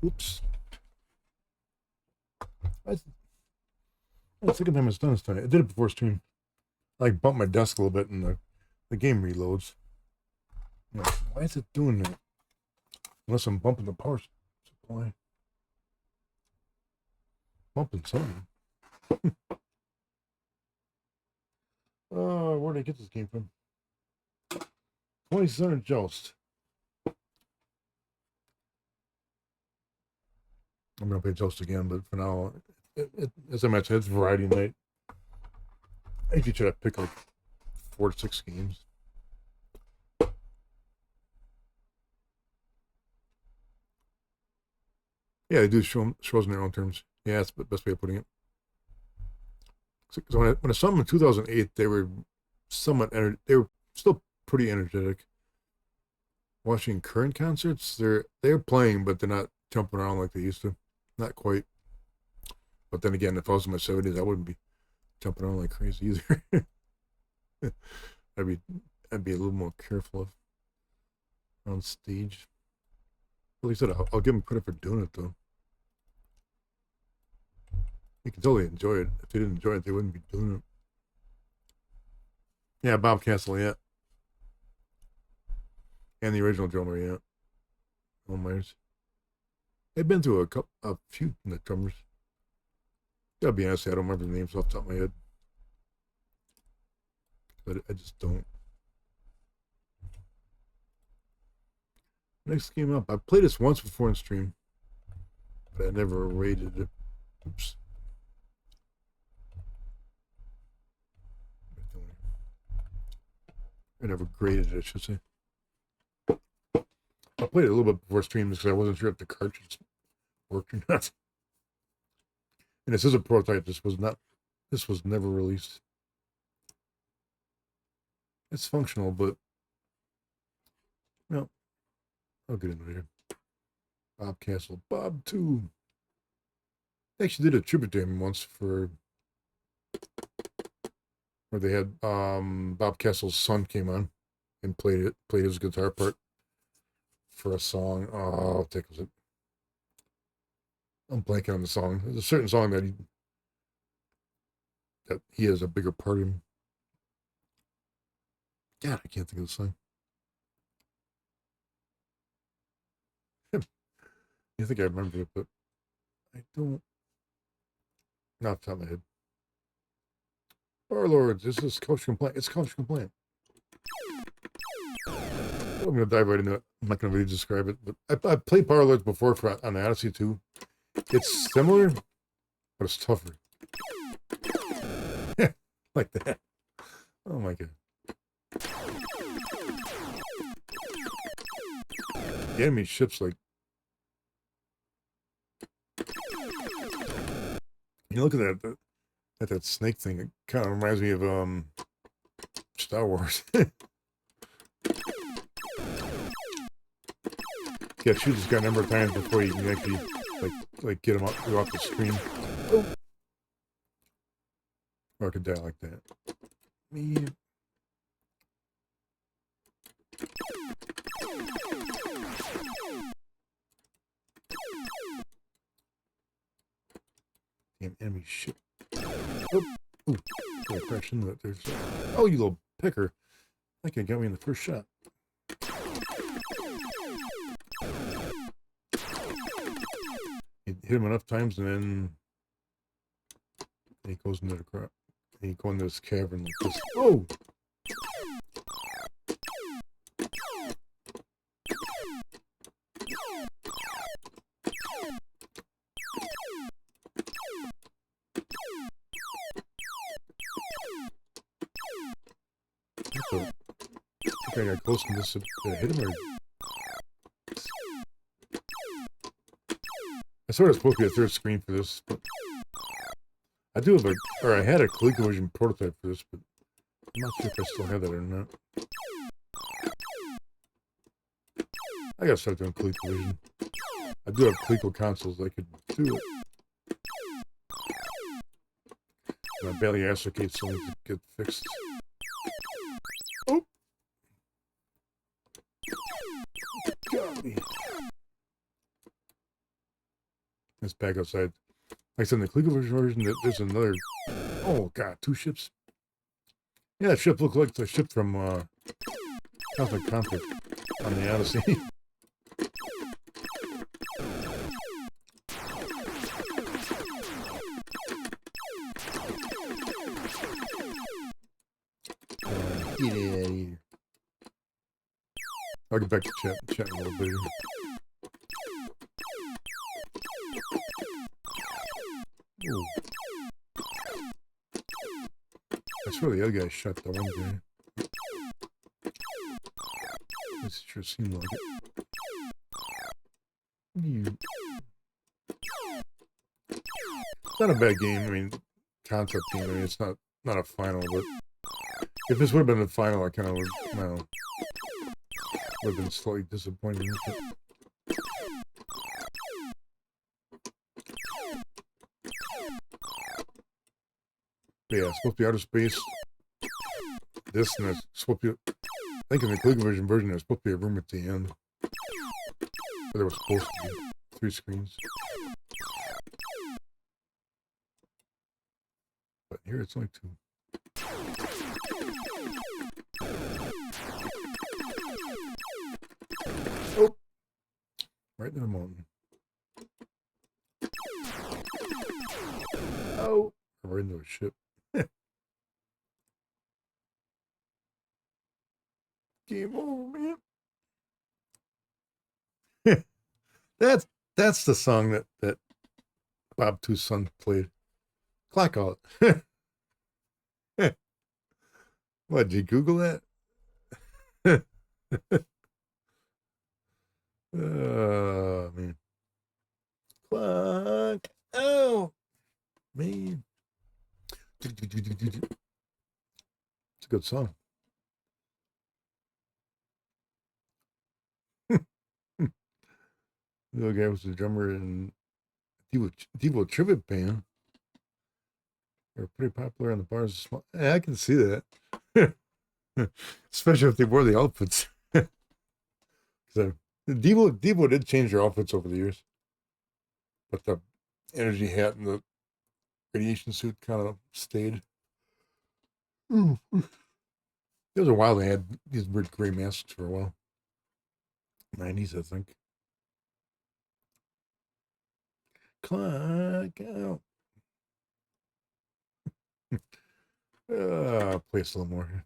Oops. That's the second time it's done this time. I did it before stream. I like bumped my desk a little bit and the game reloads. You know, why is it doing that? Unless I'm bumping the power supply. Bumping something. Where did I get this game from? 20 Joust. I'm going to play Joust again, but for now, as I mentioned, it's variety night. I usually try to pick like 4 to 6 games. Yeah, they do shows in their own terms. Yeah, that's the best way of putting it. So when I saw them in 2008, they were they were still pretty energetic. Watching current concerts, they're playing, but they're not jumping around like they used to. Not quite. But then again, if I was in my 70s, I wouldn't be jumping around like crazy either. I'd be a little more careful on stage. At least I'll give them credit for doing it though. You can totally enjoy it. If they didn't enjoy it, they wouldn't be doing it. Yeah, Bob Castle, yeah. And the original drummer, yeah. Bill Myers. They've been through a few drummers. Gotta be honest, I don't remember the names off the top of my head. But I just don't. Next game up. I played this once before in stream, but I never rated it. Oops. I never graded it, I should say. I played it a little bit before stream because I wasn't sure if the cartridge worked or not. And this is a prototype. This was never released. It's functional, but no. I'll get into it here. Bob Castle. Bob 2. They actually did a tribute to him once where they had Bob Castle's son came on and played his guitar part for a song. Oh, what the heck was it? I'm blanking on the song. There's a certain song that he has a bigger part in. God, I can't think of the song. I think I remember it, but I don't. Not off the top of my head. Warlords, this is culture compliant. It's culture compliant. I'm going to dive right into it. I'm not going to really describe it, but I played Power Lords before on the Odyssey too. It's similar, but it's tougher. Like that. Oh my god. The enemy ship's like. You look at that snake thing. It kind of reminds me of Star Wars. Yeah, shoot this guy a number of times before you can actually like get him off the screen. Oh. Or I could die like that. Me. Damn enemy shit. Oh, ooh, I crashed into it. Oh, you little picker! I think you got me in the first shot. You hit him enough times, and then he goes into the crap. He goes into this cavern like this. Oh! I think I got close to this. Did I hit him or? I sort of supposed to be a third screen for this, but I do have I had a ColecoVision prototype for this, but I'm not sure if I still have that or not. I gotta start doing ColecoVision. I do have Coleco consoles. I could do it. And I badly advocate something to get fixed. Oh! Got me. Let's back outside. Like I said, in the ColecoVision version, there's another... Oh, God, 2 ships? Yeah, that ship looked like the ship from Cosmic Conflict on the Odyssey. Get out of here. I'll get back to chat in a little bit. Ooh. I swear the other guy shot the one guy. This sure seemed like it. It's not a bad game. I mean, concept game. I mean, it's not a final, but if this would have been the final, I kind of would, well, would have been slightly disappointed. Yeah, it's supposed to be outer space. This and it's supposed to be, I think in the ColecoVision version, there's supposed to be a room at the end. But there was supposed to be 3 screens. But here it's only 2. Oh! Right in the mountain. Oh! Right into a ship. Game over, man. That's the song that Bob Two's son played. Clock out. What, did you Google that? Oh, man. Clock out. Man. It's a good song. The other guy was the drummer in Devo Tribute Band. They were pretty popular on the bars. Yeah, I can see that. Especially if they wore the outfits. So, Devo did change their outfits over the years. But the energy hat and the radiation suit kind of stayed. There was a while they had these weird gray masks for a while. 90s, I think. Clock out. Play us a little more.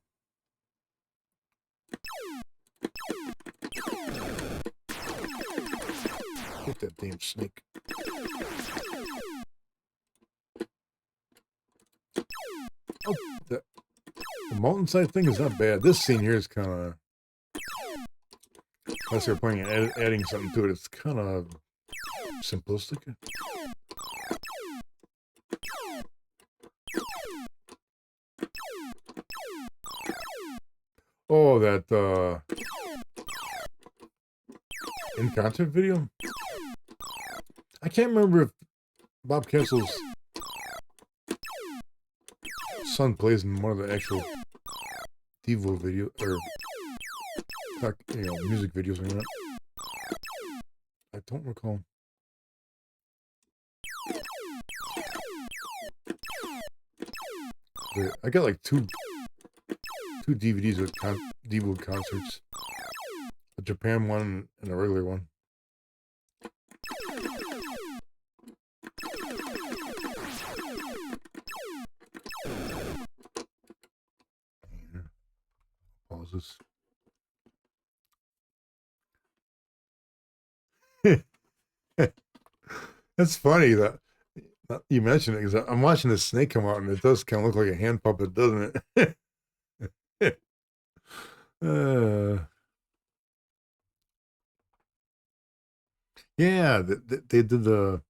Get that damn snake. Oh, the mountainside thing is not bad. This scene here is kind of, unless they're playing adding something to it, it's kind of simplistic. Oh, that in concert video. I can't remember if Bob Castle's son plays in one of the actual Devo video or music videos or not. I don't recall. I got like two DVDs of Devo concerts. A Japan one and a regular one. Pauses. That's funny that you mentioned it, because I'm watching this snake come out and it does kind of look like a hand puppet, doesn't it? Yeah, they did the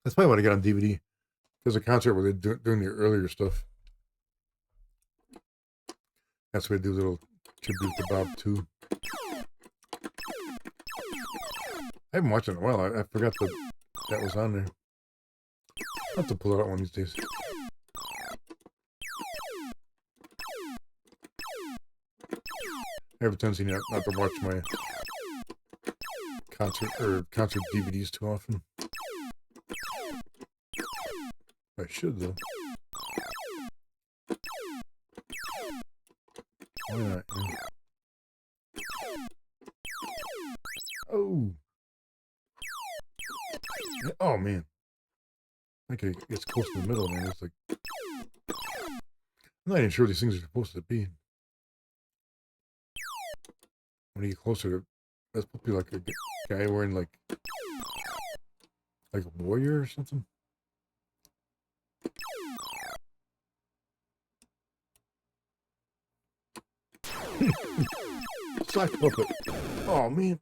That's probably what I got on DVD. There's a concert where they're doing the earlier stuff. That's where they do a little tribute to Bob too. I haven't watched it in a while. I forgot that was on there. I'll have to pull it out one of these days. I have a tendency not to watch my concert DVDs too often. I should though. Why not? Oh. Oh man. Okay, it's close to the middle, man. It's like I'm not even sure these things are supposed to be. When you get closer to, that's probably like a guy wearing like a warrior or something. Sock puppet. Oh man.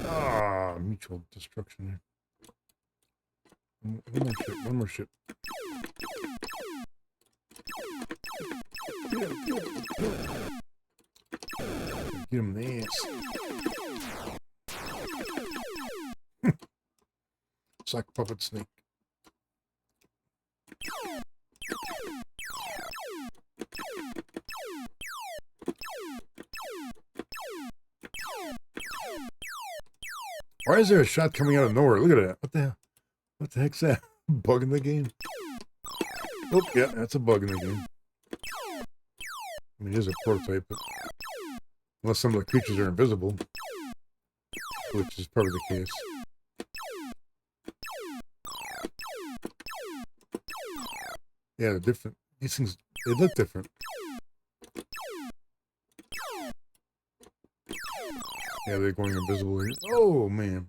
Ah, mutual destruction there. One more ship. Get him in the ass. Sock puppet snake. Why is there a shot coming out of nowhere? Look at that. What the hell? What the heck's that? Bug in the game? Oh, yeah, that's a bug in the game. I mean, it is a prototype, but unless some of the creatures are invisible, which is probably the case. Yeah, they're different. These things, they look different. Yeah, they're going invisible here. Oh, man.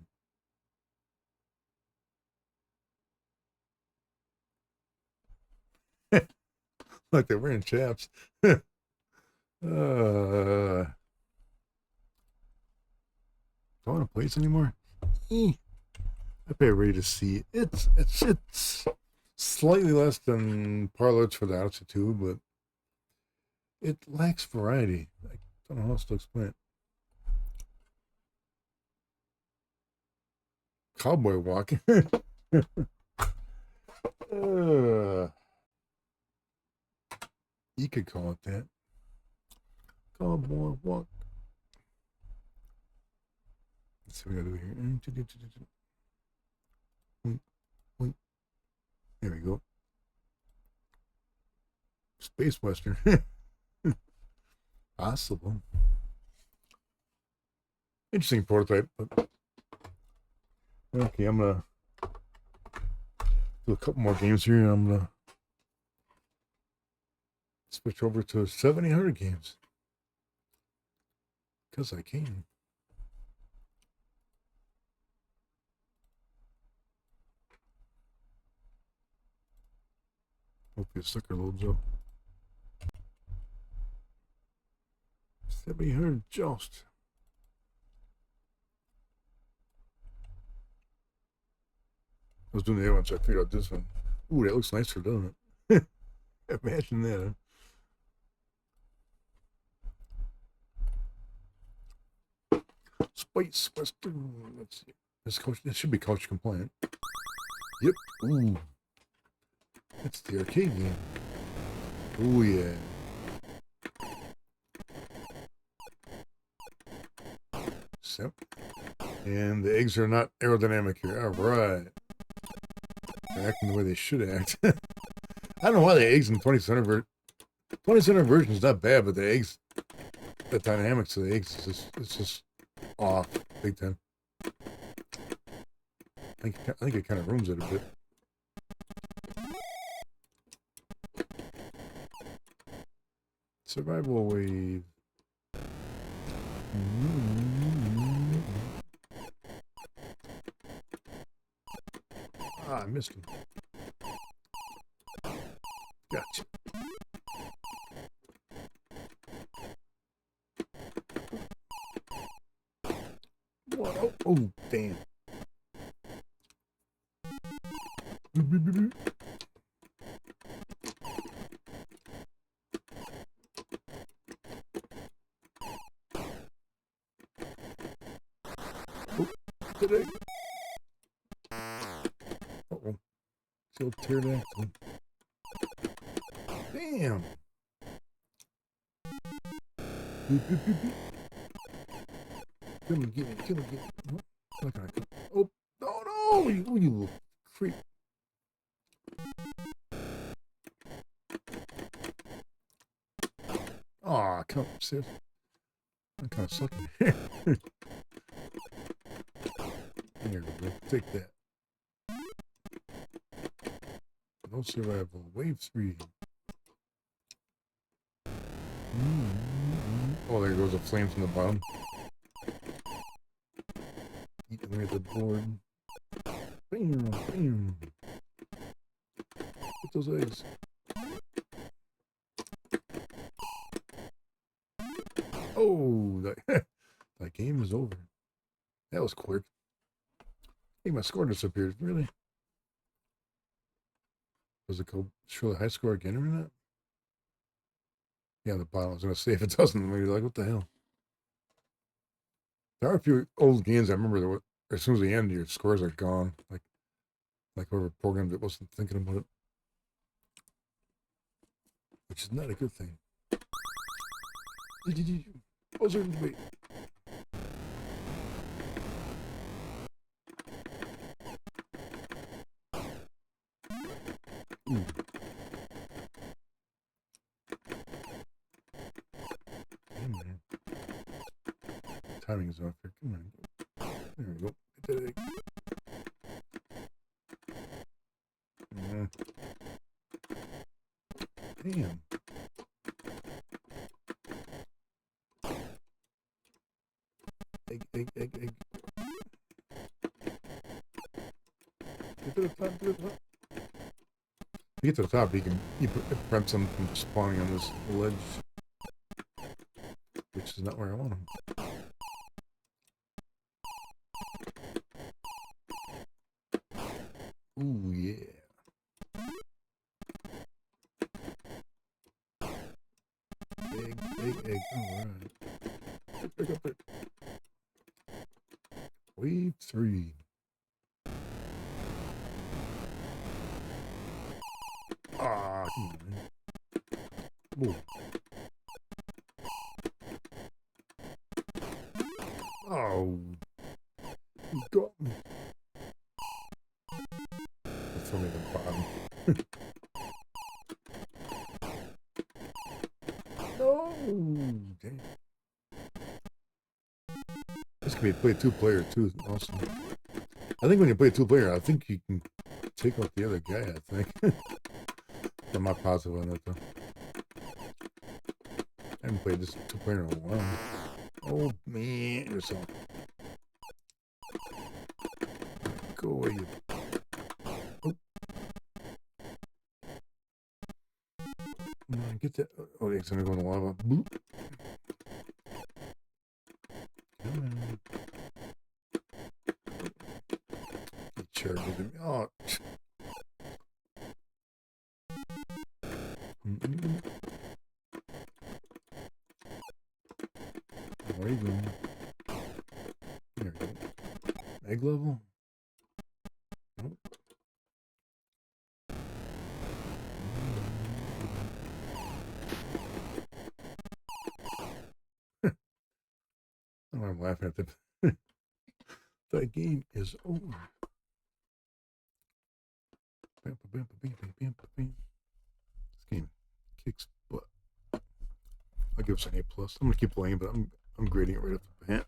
Like they're wearing chaps. Don't want to play this anymore. I bet I'm ready to see. It's slightly less than Parlor's for the Odyssey 2, but it lacks variety. I don't know how else to explain it. Cowboy walk. You could call it that. Cowboy walk. Let's see what we gotta do here. There we go. Space Western. Possible. Interesting prototype, but okay, I'm gonna do a couple more games here, and I'm gonna switch over to 7800 games. Because I can. Hope your sucker loads up. 7800 Joust. I was doing the other one, so I figured out this one. Ooh, that looks nicer, doesn't it? Imagine that, huh? Space Western. Let's see. This should be couch compliant. Yep. Ooh. That's the arcade game. Ooh, yeah. Yep. And the eggs are not aerodynamic here. All right. They're acting the way they should act. I don't know why the eggs in 20th century version is not bad, but the eggs, the dynamics of the eggs it's just off big time. I think it kind of ruins it a bit. Survival wave. Ah, I missed him. Gotcha. Oh, damn. Oh, did I? Uh-oh. Still pterodactyl. Damn. Beep, beep, beep, beep. Come and get me, come and get me. Nope, not gonna come. Oh, no, you little creep. Aw, come on, sis. I'm kind of sucking here. There we go. Take that. No survival. Wave 3. Oh, there goes a flame from the bottom. Eat away at the board. Bam, bam. Get those eggs. Oh, that, that game is over. That was quick. Hey, my score disappeared. Really? Does it go show the high score again or not? Yeah, the bottom. I was going to say, if it doesn't, maybe like, what the hell? There are a few old games I remember that were, as soon as they end, your scores are gone. Like whoever programmed it wasn't thinking about it. Which is not a good thing. Oh, sorry, wait. Ooh. Come on. Timing is off here. Come on. There we go. Get that egg. Damn. Egg. Get to the top, get to the top. You get to the top, you prevent them from spawning on this ledge. Which is not where I want them. Ooh, yeah. Egg. Alright. Pick up it. Wave 3. Ah, come on, man. Ooh. Oh. You got me. Let's throw me at the bottom. No! Dang. This can be played 2-player too, awesome. I think when you play 2-player, I think you can take out the other guy, I think. I'm not positive on that though. I haven't played this 2-player in a while. Oh man, yourself. Go away, you. Oh. Come on, get that. Oh, it's gonna go in the lava. Boop. Come on. He charges him. Oh. Where are you going? There we go. Egg level? Nope. Oh, I'm laughing at the. The game is over. This game kicks butt. I'll give us an A+. I'm gonna keep playing, but I'm grading it right off the bat.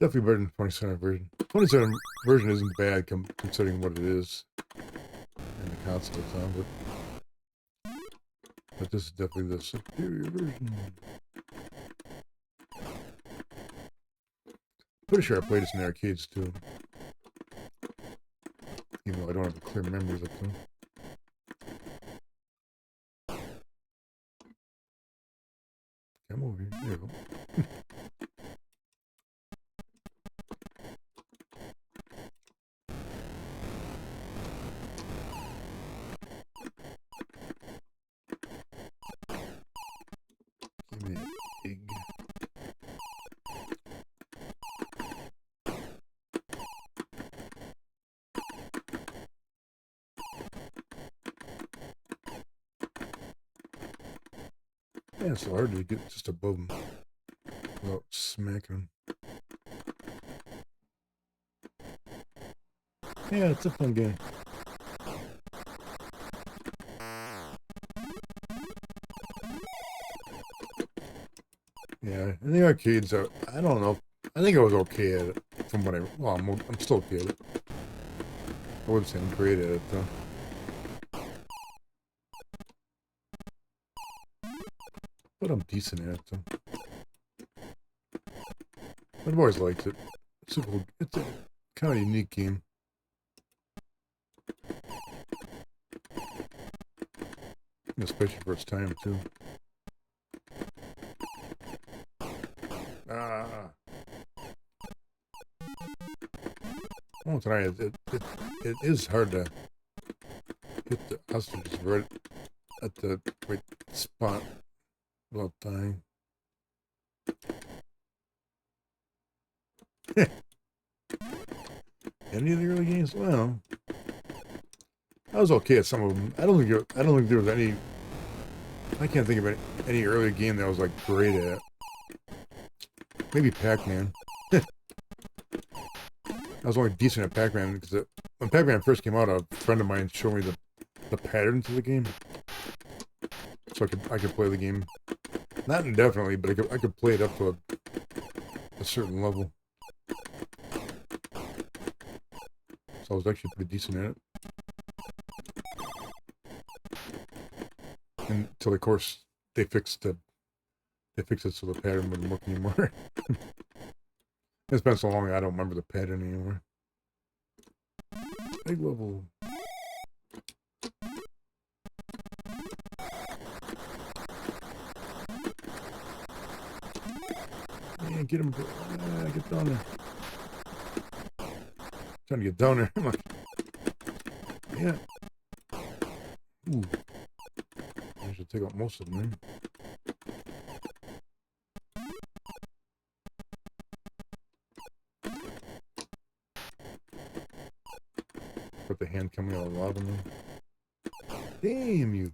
Definitely better than the 27 version. 27 version isn't bad considering what it is and the console it's on, but this is definitely the superior version. Pretty sure I played this in the arcades too. Even though I don't have a clear memory of it too. Come over here. There you go. Yeah, it's so hard to get just above him without smacking him. Yeah, it's a fun game. Yeah, in the arcades, I don't know. I think I was okay at it. From what I'm still okay at it. I wouldn't say I'm great at it, though. But I'm decent at it, though. I've always liked it. It's a kind of unique game. Especially for its time, too. Ah. Oh, tonight, it is hard to hit the ostriches right at the right spot without dying. Any of the early games? Well, I was okay at some of them. I don't think there was any. I can't think of any early game that I was like great at. Maybe Pac-Man. I was only decent at Pac-Man because when Pac-Man first came out, a friend of mine showed me the patterns of the game, so I could play the game, not indefinitely, but I could play it up to a certain level. So I was actually pretty decent at it. Until of course they fixed it so the pattern wouldn't work anymore. It's been so long I don't remember the pattern anymore. Big level. Yeah, get him. Get down there. Trying to get down there. I'm like, yeah. Ooh. I should take out most of them, man. Put the hand coming out of lava now. Damn you.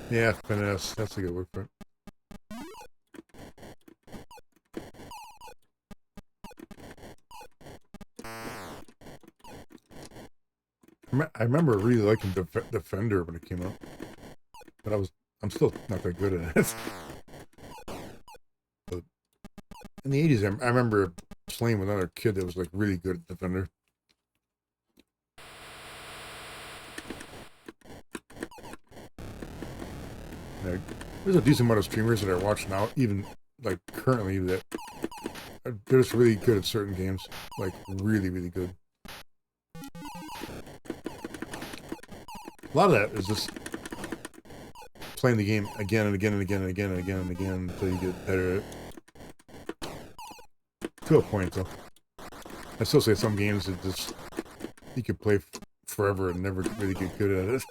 Yeah, finesse. That's a good word for it. I remember really liking Defender when it came out, but I'm still not that good at it. But in the 80s, I remember playing with another kid that was like really good at Defender. Like, there's a decent amount of streamers that I watch now, even like currently, that they're just really good at certain games, like really, really good. A lot of that is just playing the game again and again and again and again and again and again until you get better at it. To a point, though. I still say some games that just you could play forever and never really get good at it.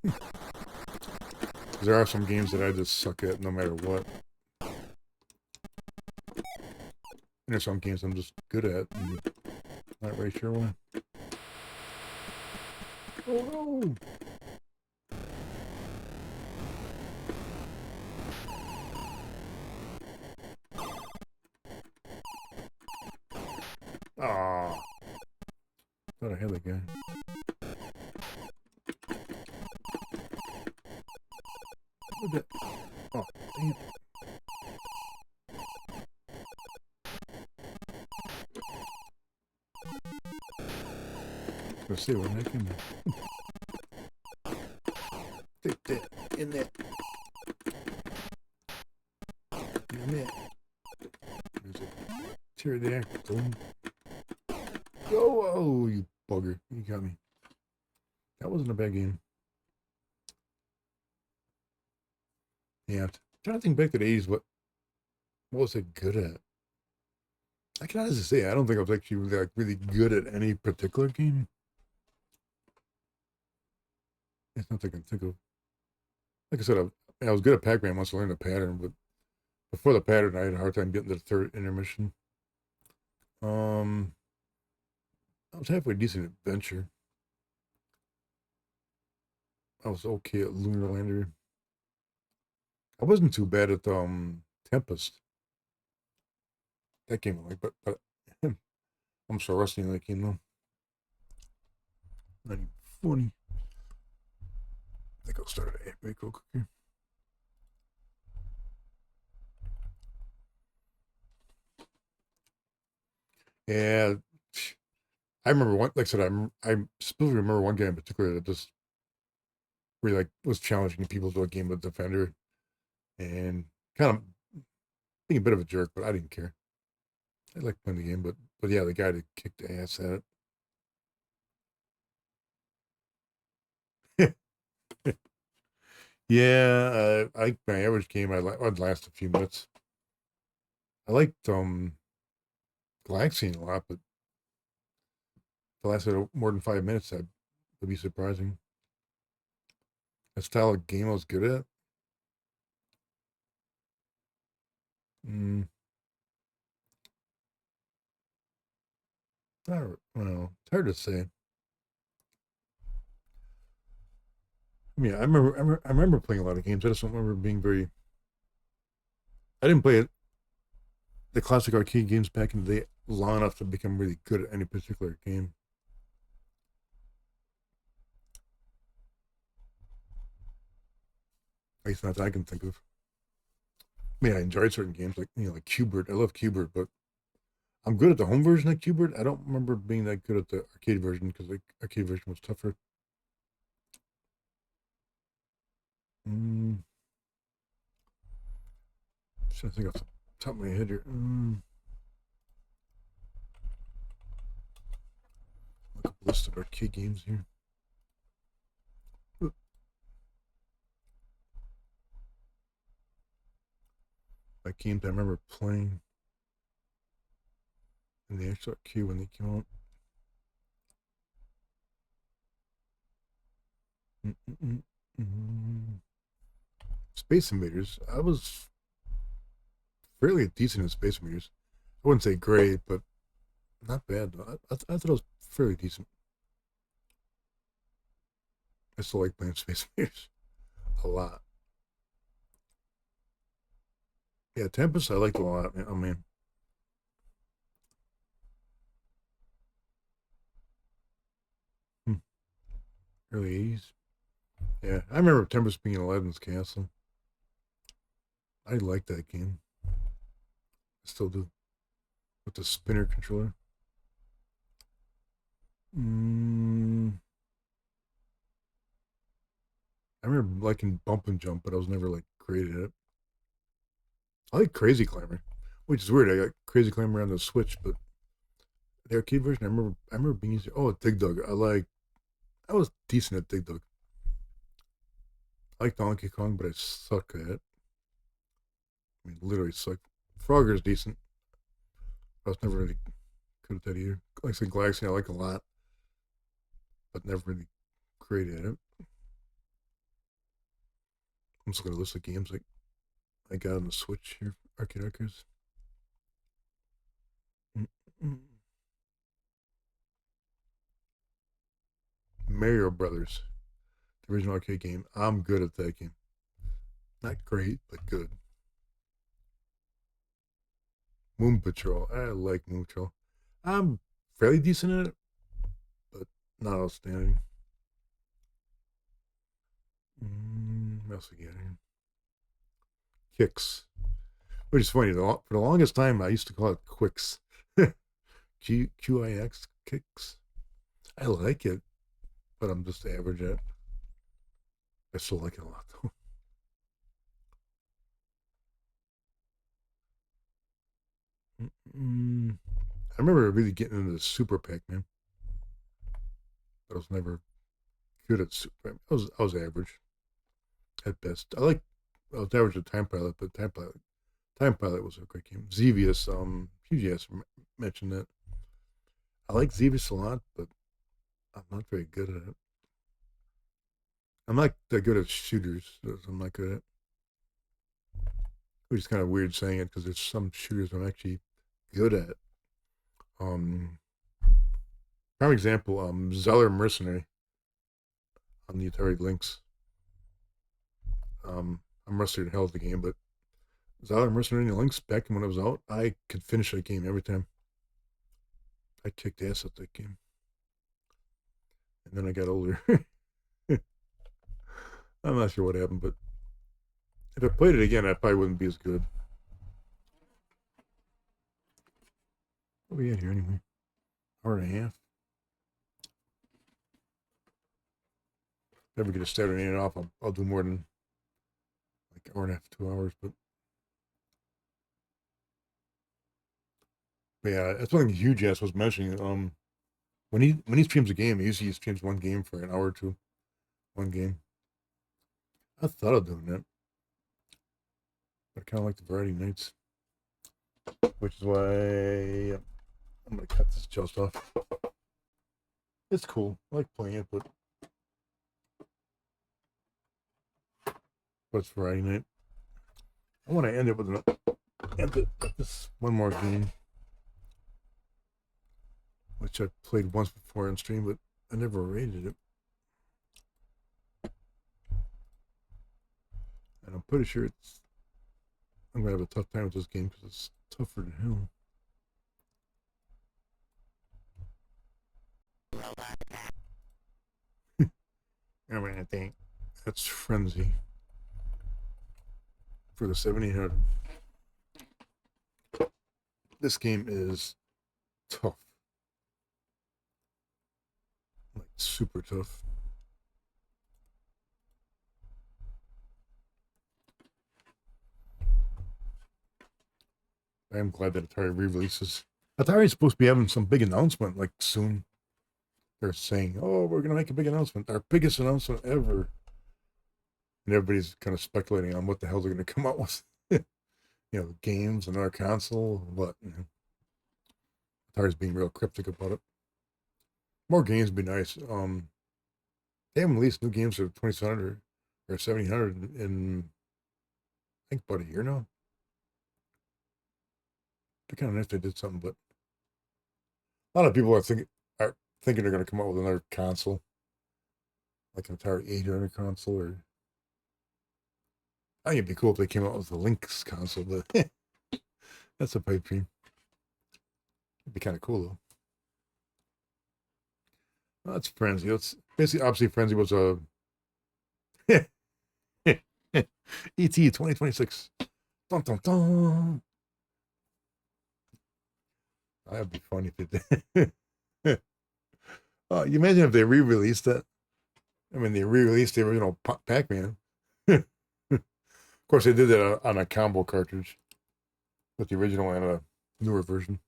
There are some games that I just suck at no matter what. And there's some games I'm just good at and not really sure why. Oh no! Ah, thought I had that guy. Look at that. Oh, damn. Let's see what I can do. Take that. In that. In that. There's a pterodactyl. Oh, you bugger. You got me. That wasn't a bad game. Yeah. I'm trying to think back to the 80s. What was it good at? I can honestly say I don't think I was actually really good at any particular game. It's nothing I can think of. Like I said, I was good at Pac-Man once I learned the pattern, but before the pattern, I had a hard time getting to the third intermission. I was halfway decent at Adventure. I was okay at Lunar Lander. I wasn't too bad at Tempest. That game I like, but I'm so rusty in that game though. 940. I think I'll start at 8 real quick here. Yeah, I remember one. Like I said, I specifically remember one game in particular that just really like was challenging people to a game of Defender, and kind of being a bit of a jerk, but I didn't care. I liked playing the game, but yeah, the guy that kicked ass at it. Yeah, I think my average game I'd last a few minutes. I liked Galaxian a lot, but if it lasted more than 5 minutes, that would be surprising. That style of game I was good at. Mm, well, it's hard to say. I mean, I remember playing a lot of games. I just don't remember being very. I didn't play the classic arcade games back in the day long enough to become really good at any particular game. At least not that I can think of. I mean, I enjoyed certain games like Qbert. I love Qbert, but I'm good at the home version of Qbert. I don't remember being that good at the arcade version because the arcade version was tougher. Mm, I think off the top of my head here. Look up a list of arcade games here. Like games I remember playing in the actual arcade when they came out. Space Invaders. I was fairly decent in Space Invaders. I wouldn't say great, but not bad. I thought it was fairly decent. I still like playing Space Invaders a lot. Yeah, Tempest I liked a lot. Oh man, hmm. Early 80s. Yeah, I remember Tempest being in Aladdin's Castle. I liked that game. I still do. With the spinner controller. Mm, I remember liking Bump and Jump, but I was never like great at it. I like Crazy Climber, which is weird. I got Crazy Climber on the Switch, but the arcade version, I remember being easy. Oh, Dig Dug. I was decent at Dig Dug. I like Donkey Kong, but I suck at it. I mean, literally suck. Frogger's decent. I was never really good at that either. Like I said, Galaxy, I like a lot, but never really great at it. I'm just gonna list of games like I got on the Switch here, arcade arcades. Mario Brothers, the original arcade game. I'm good at that game. Not great, but good. Moon Patrol. I like Moon Patrol. I'm fairly decent at it, but not outstanding. What else we got here? Kicks. Which is funny. For the longest time, I used to call it Quicks. QIX Kicks. I like it, but I'm just average at it. I still like it a lot, though. I remember really getting into the Super Pac-Man, but I was never good at Super. I was average at best. I was average at Time Pilot, but Time Pilot was a great game. Xevious, PGS mentioned that. I like Xevious a lot, but I'm not very good at it. I'm not that good at shooters. I'm not good at. Which is kind of weird saying it because there's some shooters I'm actually good at. Um, Prime example, Zeller Mercenary on the Atari Lynx. I'm rusty to hell at the game, but Zelda Mercenary Links back when it was out, I could finish that game every time. I kicked ass at that game. And then I got older. I'm not sure what happened, but if I played it again, I probably wouldn't be as good. What are we at here anyway? Hour and a half. If I ever get a Saturday night off, I'll do more than like hour and a half, 2 hours. But yeah, that's one thing Huge Ass was mentioning. When he streams a game, he usually streams one game for an hour or two. One game. I thought of doing that, but I kind of like the variety nights, which is why I'm gonna cut this Joust off. It's cool. I like playing it, but it's variety night. I want to end it with this one more game, which I played once before on stream, but I never rated it. And I'm pretty sure I'm gonna have a tough time with this game because it's tougher than hell. I think that's Frenzy for the 7800. This game is tough, like super tough. I am glad that Atari re-releases. Atari is supposed to be having some big announcement like soon. They're saying, "Oh, we're gonna make a big announcement, our biggest announcement ever," and everybody's kind of speculating on what the hell they're gonna come out with. Games, another console, what? Atari's being real cryptic about it. More games would be nice. They haven't released new games for 2700 or 1700 in I think about a year now. It'd be kind of nice if they did something, but a lot of people are thinking they're going to come out with another console, like an Atari 800 console, or I think it'd be cool if they came out with a Lynx console, but that's a pipe dream. It'd be kind of cool though. Well, that's Frenzy. That's basically, obviously, Frenzy was a ET 2026. Dun, dun, dun. That'd be funny if it did. You imagine if they re-released it. I mean, they re-released the original Pac-Man. Of course, they did that on a combo cartridge with the original and a newer version.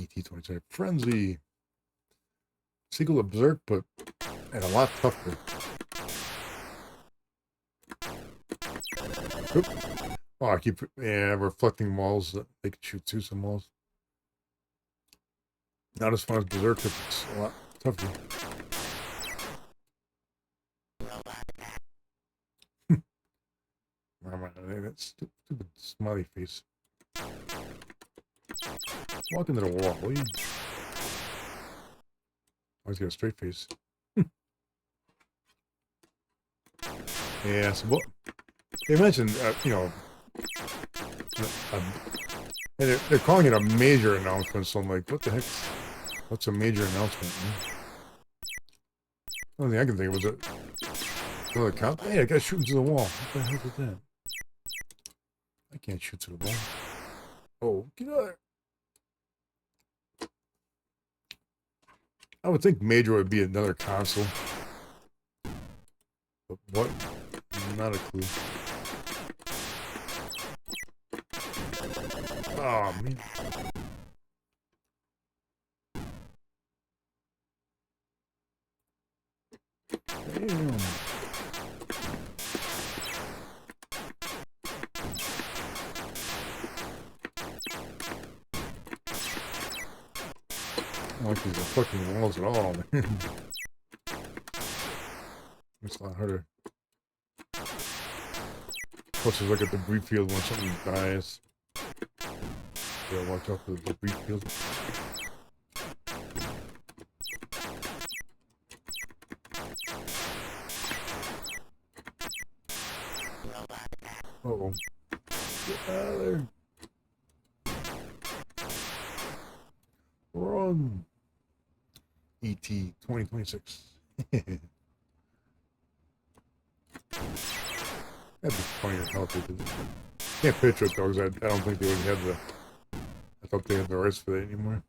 ET27 Frenzy. Sequel of Berserk, but and a lot tougher. Oop. Oh, I keep reflecting walls that they could shoot through some walls. Not as fun as Berserk, but it's a lot tougher. That stupid smiley face. Walk into the wall, will you? Always got a straight face. Yeah, so what? They mentioned, and they're calling it a major announcement, so I'm like, what the heck? What's a major announcement? The only thing I can think of was it. Count? Hey, I got shooting to the wall. What the heck is that? I can't shoot to the wall. Oh, get out of there. I would think major would be another console. But what? Not a clue. Oh, man. Damn. I don't like these fucking walls at all, man. It's a lot harder. Plus, there's like a debris field when something dies. Yeah, watch out for the debris field. Uh-oh. Get out of there. Run. E.T. 2026. That'd be funny as hell if they did. Can't picture it though, because I don't think they would have the. I thought they had the rights for that anymore.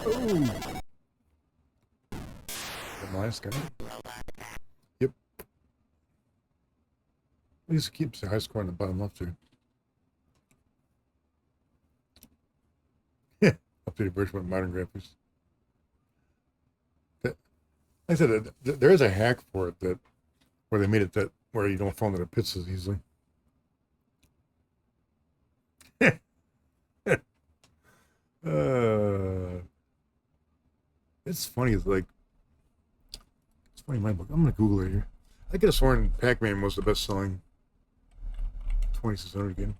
Oh! The last guy? Yep. At least it keeps the high score on the bottom left here. Yeah, updated version with modern graphics. Like I said, there is a hack for it that where they made it that where you don't fall into the pits as easily. It's funny. It's like it's funny. In my book. I'm gonna Google it here. I could have sworn Pac-Man was the best-selling 2600 game.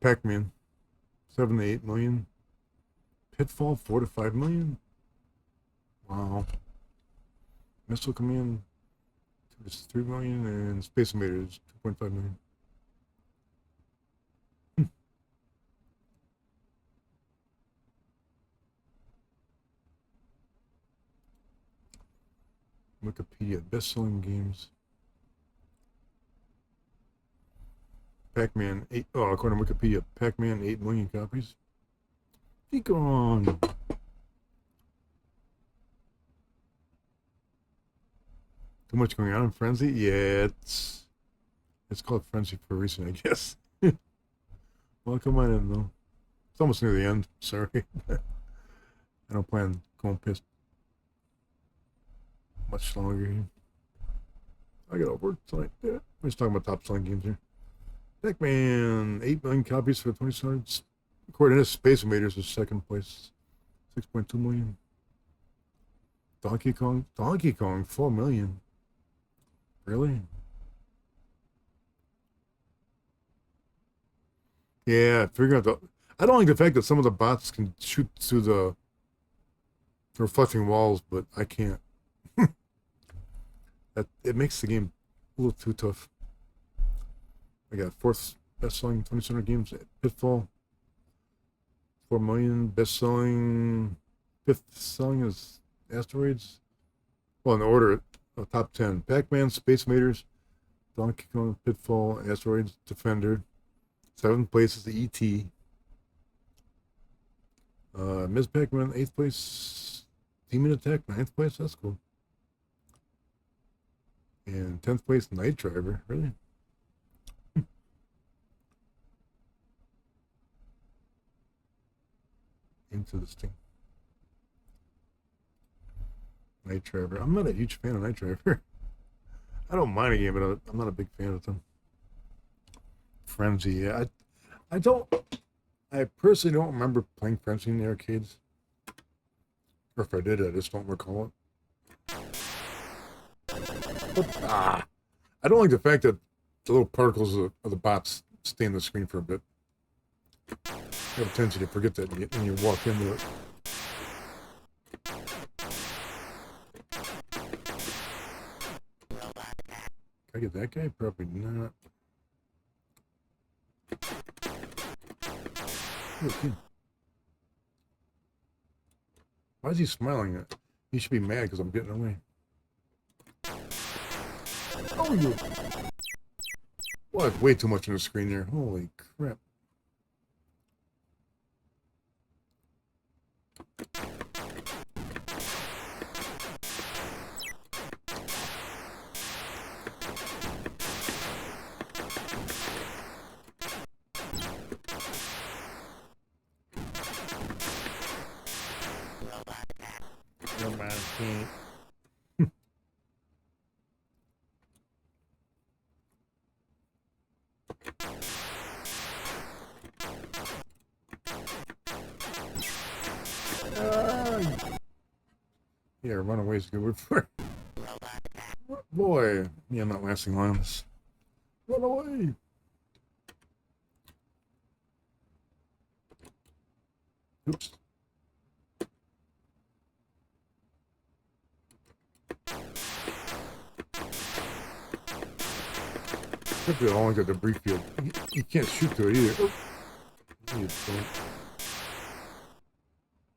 Pac-Man, 7 to 8 million. Pitfall, 4 to 5 million. Wow. Missile Command, 2 to 3 million, and Space Invaders, 2.5 million. Wikipedia, best-selling games. Pac-Man, according to Wikipedia, Pac-Man, 8 million copies. Be gone. Too much going on in Frenzy? Yeah, it's called Frenzy for a reason, I guess. Well, come on in, though. It's almost near the end. Sorry. I don't plan on going pissed much longer here. I gotta work tonight. Yeah. We're just talking about top selling games here. Pac-Man, 8 million copies for 2600. According to Space Invaders is second place, 6.2 million. Donkey Kong, 4 million. Really? Yeah, figuring out I don't like the fact that some of the bots can shoot through the reflecting walls, but I can't. It makes the game a little too tough. I got fourth best-selling 2600 games. Pitfall, 4 million. Best-selling, fifth selling is Asteroids. Well, in the order of top 10: Pac-Man, Space Invaders, Donkey Kong, Pitfall, Asteroids, Defender. Seventh place is the E.T. Ms. Pac-Man, 8th place. Demon Attack, 9th place. That's cool. And 10th place, Night Driver. Really? Into this thing. Night Driver. I'm not a huge fan of Night Driver. I don't mind a game, but I'm not a big fan of them. Frenzy. Yeah, I personally don't remember playing Frenzy in the arcades. Or if I did, I just don't recall it. But, I don't like the fact that the little particles of the bots stay on the screen for a bit. You have a tendency to forget that when you walk into it. Can I get that guy? Probably not. Okay. Why is he smiling? He should be mad because I'm getting away. Oh, you! Well, that's way too much on the screen there. Holy crap. Yeah, runaway is a good word for it. Boy, yeah, I'm not lasting long on this. Run away! Oops. Hopefully I only got the debris field. You can't shoot through it either. Oh. You don't.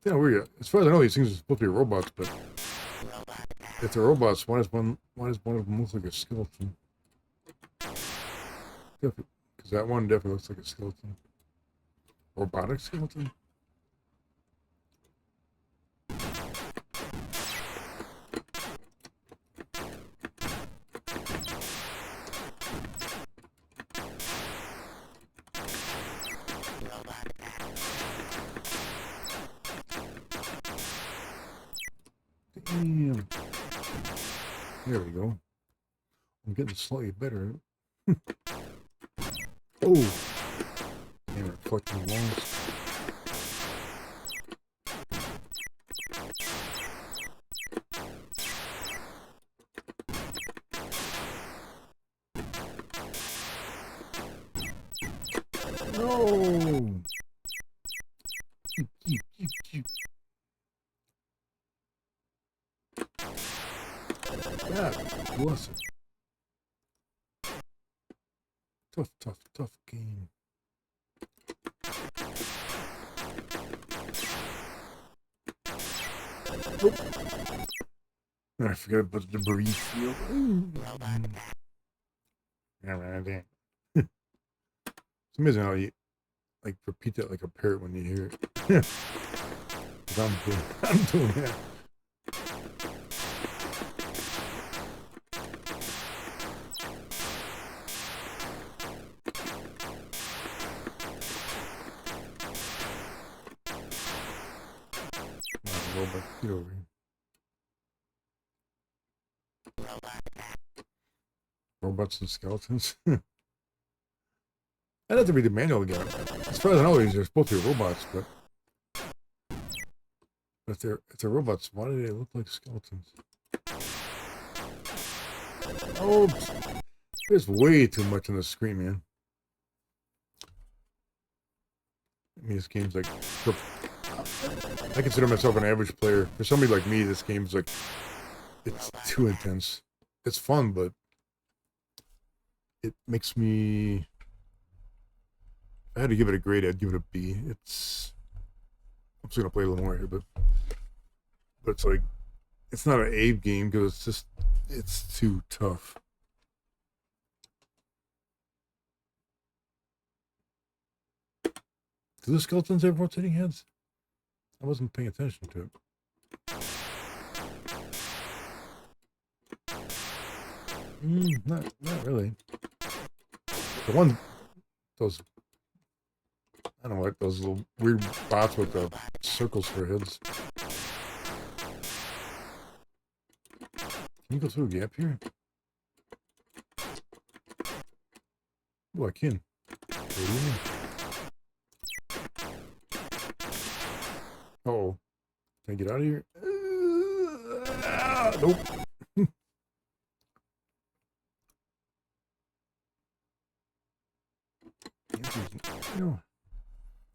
Yeah, weird. As far as I know, these things are supposed to be robots, but if they're robots, why does one of them look like a skeleton? Because that one definitely looks like a skeleton. Robotic skeleton? Damn. There we go. I'm getting slightly better. Oh! Damn, reflecting walls. No! God bless it. Tough game. Oh. I forgot about the debris field. It's amazing how you like repeat that like a parrot when you hear it. I'm doing that. Robot, get over here. Robots and skeletons. I'd have to read the manual again. As far as I know, these are supposed to be robots, but if they're robots, why do they look like skeletons? Oh, there's way too much on the screen, man. I mean, this game's like, I consider myself an average player. For somebody like me, this game's like, it's too intense. It's fun, but it makes me, if I had to give it a grade, I'd give it a B. I'm just gonna play a little more here, but it's like, it's not an A game because it's too tough. Do the skeletons have rotating heads? I wasn't paying attention to it. Not really. The one, those, I don't know, like those little weird bots with the circles for heads. Can you go through a gap here? Oh, I can. Uh-oh. Can I get out of here? Nope.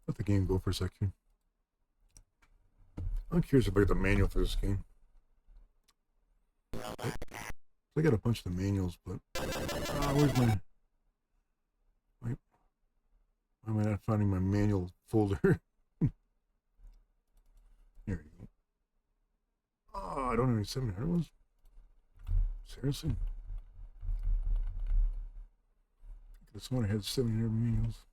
Let the game go for a second. I'm curious about the manual for this game. I got a bunch of the manuals, but where's my? Why am I not finding my manual folder? Here you go. Oh, I don't have any 700 ones. Seriously? This one had 700 manuals.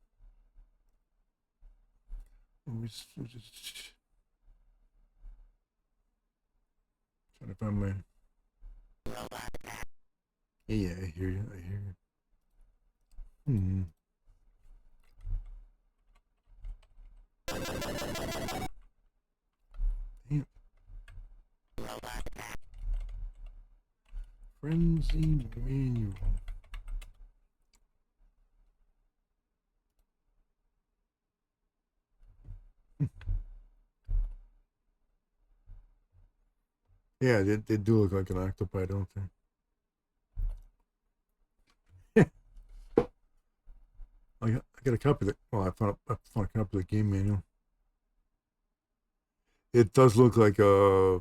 Trying to find my. Yeah, I hear you. Damn. Frenzy manual. Yeah, they do look like an octopi, don't they? I got a copy of the. Well, I found a copy of the game manual. It does look like a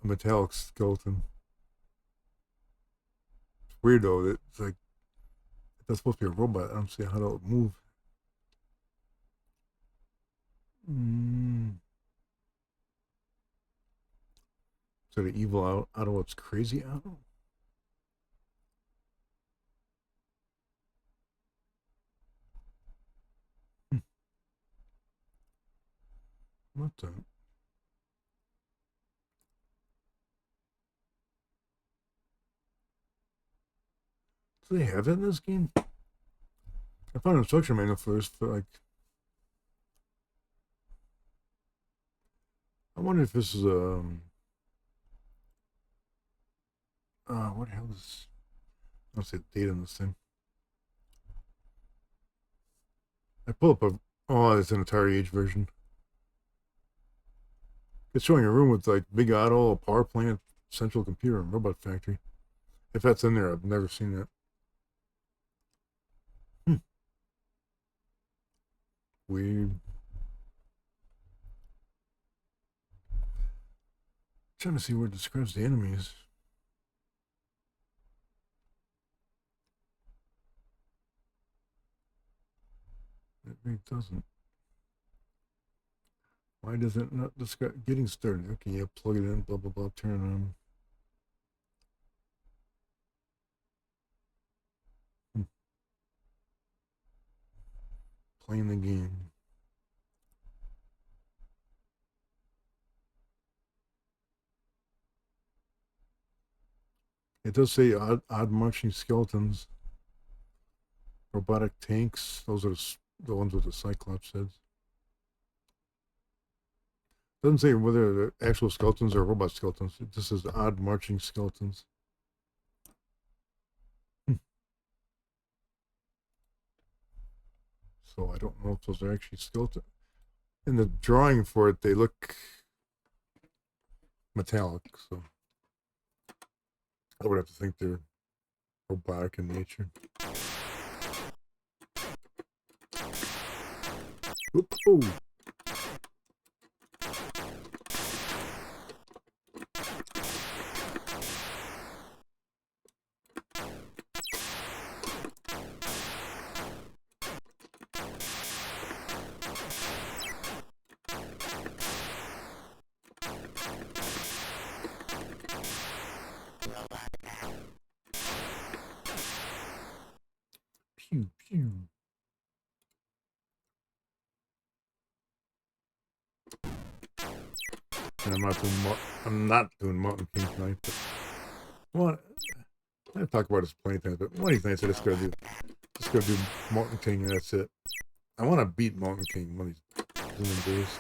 metallic skeleton. It's weird though. It's like that's supposed to be a robot. I don't see how to move. So the evil Otto, it's crazy Otto. What the? Do they have that in this game? I found an instruction manual for this, but like, I wonder if this is what the hell is? I don't see the date on this thing. I pull up a. Oh, it's an Atari Age version. It's showing a room with like big auto, a power plant, central computer, and robot factory. If that's in there, I've never seen that. Weird. Trying to see where it describes the enemies. It really doesn't. Why does it not describe getting started? Okay, yeah, plug it in, blah blah blah, turn it on. Playing the game. It does say odd marching skeletons, robotic tanks. Those are the ones with the Cyclops heads. Doesn't say whether they're actual skeletons or robot skeletons. It just says odd marching skeletons. So I don't know if those are actually skeletons. In the drawing for it, they look metallic, so I would have to think they're robotic in nature. Oop, oh. Pew pew. And I'm not doing Mountain King tonight, but what I've talked about this plenty of times, but one of these nights I just gotta do Mountain King and that's it. I wanna beat Mountain King one of these days.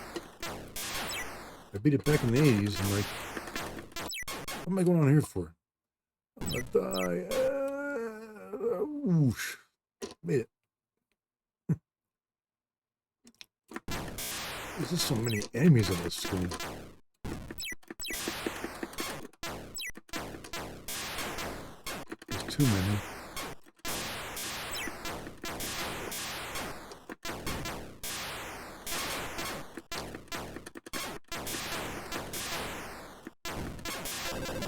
I beat it back in the 80s and like what am I going on here for? I'm gonna die. Whoosh. Made it. There's just so many enemies on this screen. There's too many.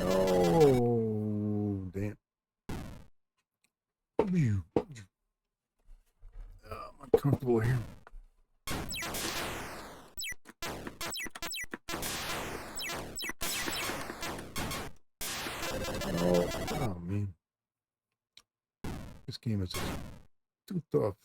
Oh, damn. I'm uncomfortable here. Oh man. This game is just too tough.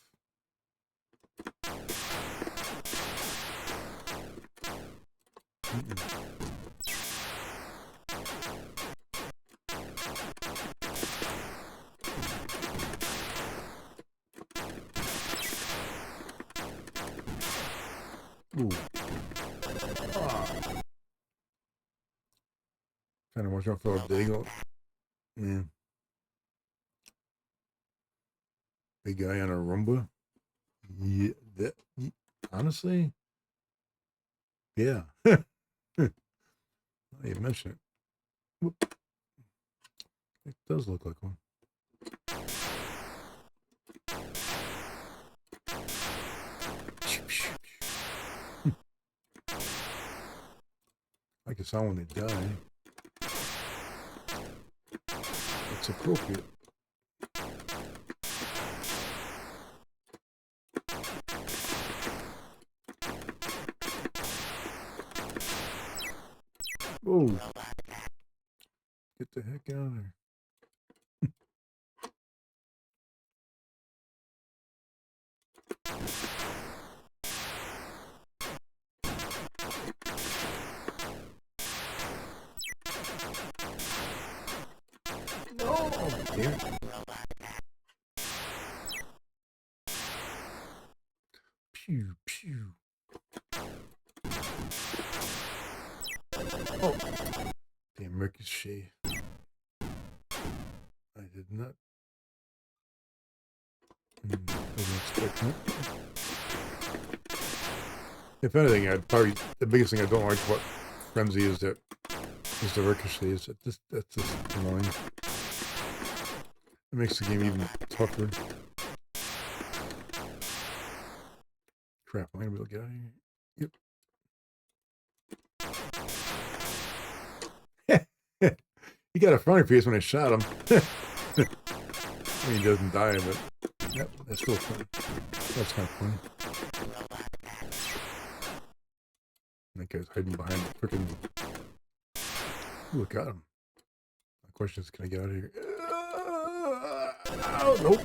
Ooh. Kind of watch out for a bagel. Yeah. Big guy on a Roomba. Yeah. Honestly, yeah. Now you mention it. Whoop. It does look like one. make a sound when they die. It's appropriate. Whoa. Get the heck out of there. Oh, damn it. Pew, pew. Oh, damn ricochet. I did not. Wasn't expecting it. If anything, I'd probably the biggest thing I don't like about Frenzy is the ricochets. That's just annoying. It makes the game even tougher. Crap, I'm gonna be able to get out of here. Yep. He got a frowny face when I shot him. I mean, he doesn't die, but yep, that's still fun. That's kind of funny. That guy's hiding behind the freaking. Look at him. My question is, can I get out of here? Oh, nope.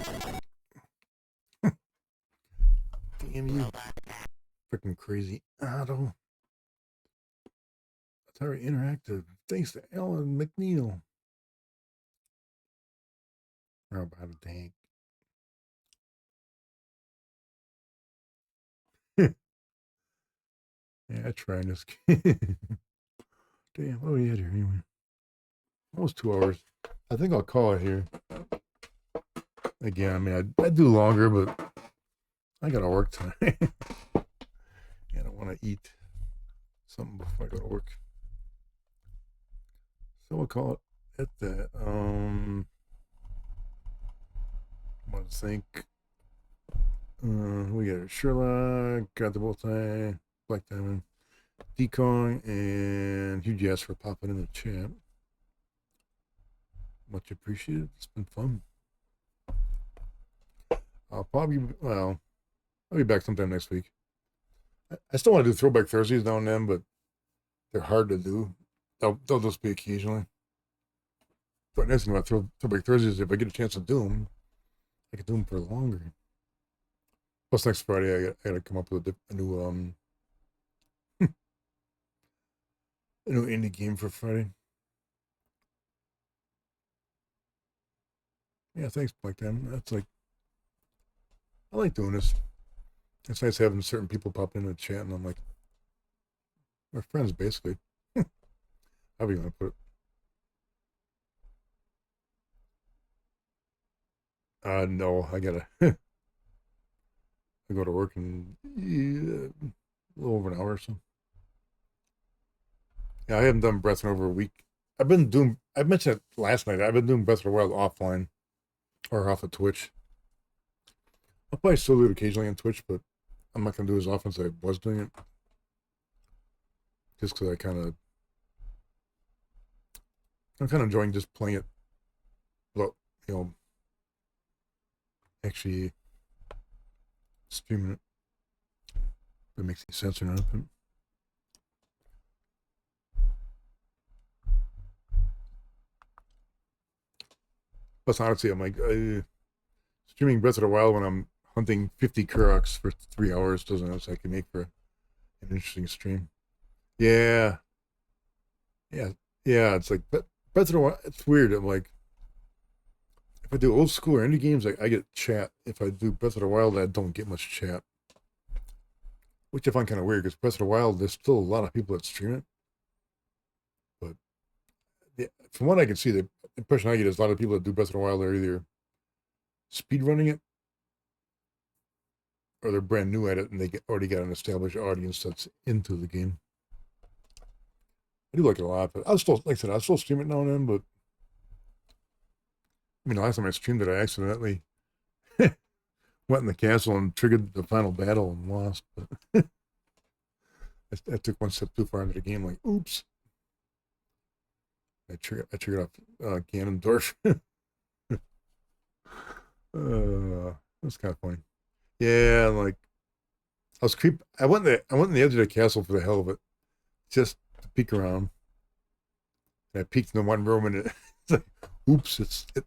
Damn you. Freaking crazy Otto. Atari Interactive. Thanks to Alan McNeil. How about a tank? Yeah, I tried this game. Damn, what do we had here anyway? Almost 2 hours. I think I'll call it here. Again, I mean, I do longer, but I gotta work tonight. And I want to eat something before I go to work. So we'll call it at that. I want to thank. We got Sherlock, got the Bullseye, Black Diamond, Dekong, and Huge Yes for popping in the chat. Much appreciated. It's been fun. I'll be back sometime next week. I still want to do Throwback Thursdays now and then, but they're hard to do. They'll just be occasionally. But the nice thing about Throwback Thursdays is if I get a chance to do them, I can do them for longer. Plus, next Friday, I got to come up with a new a new indie game for Friday. Yeah, thanks, Black Diamond. That's like, I like doing this. It's nice having certain people pop in the chat, and I'm like, we're friends, basically. How do you want to put it? No, I gotta. I go to work in a little over an hour or so. Yeah, I haven't done Breath in over a week. I mentioned it last night. I've been doing Breath of the Wild offline or off of Twitch. I'll probably still do it occasionally on Twitch, but I'm not going to do it as often as I was doing it. Just because I'm kind of enjoying just playing it, but, actually streaming it. If it makes any sense or not. But plus, honestly, I'm like, streaming Breath of the Wild when I'm hunting 50 Kuroks for 3 hours doesn't look like I can make for an interesting stream. Yeah. It's like Breath of the Wild. It's weird. I'm like, if I do old school or indie games, I get chat. If I do Breath of the Wild, I don't get much chat, which I find kind of weird because Breath of the Wild, there's still a lot of people that stream it. But from what I can see, the impression I get is a lot of people that do Breath of the Wild are either speedrunning it or they're brand new at it and they already got an established audience that's into the game. I do like it a lot, but I'll still stream it now and then, but I mean, the last time I streamed it, I accidentally went in the castle and triggered the final battle and lost, but I took one step too far into the game, like, oops. I triggered off Ganondorf. That's kind of funny. Yeah, like I went in the edge of the castle for the hell of it, just to peek around. And I peeked in the one room, and it's like, oops!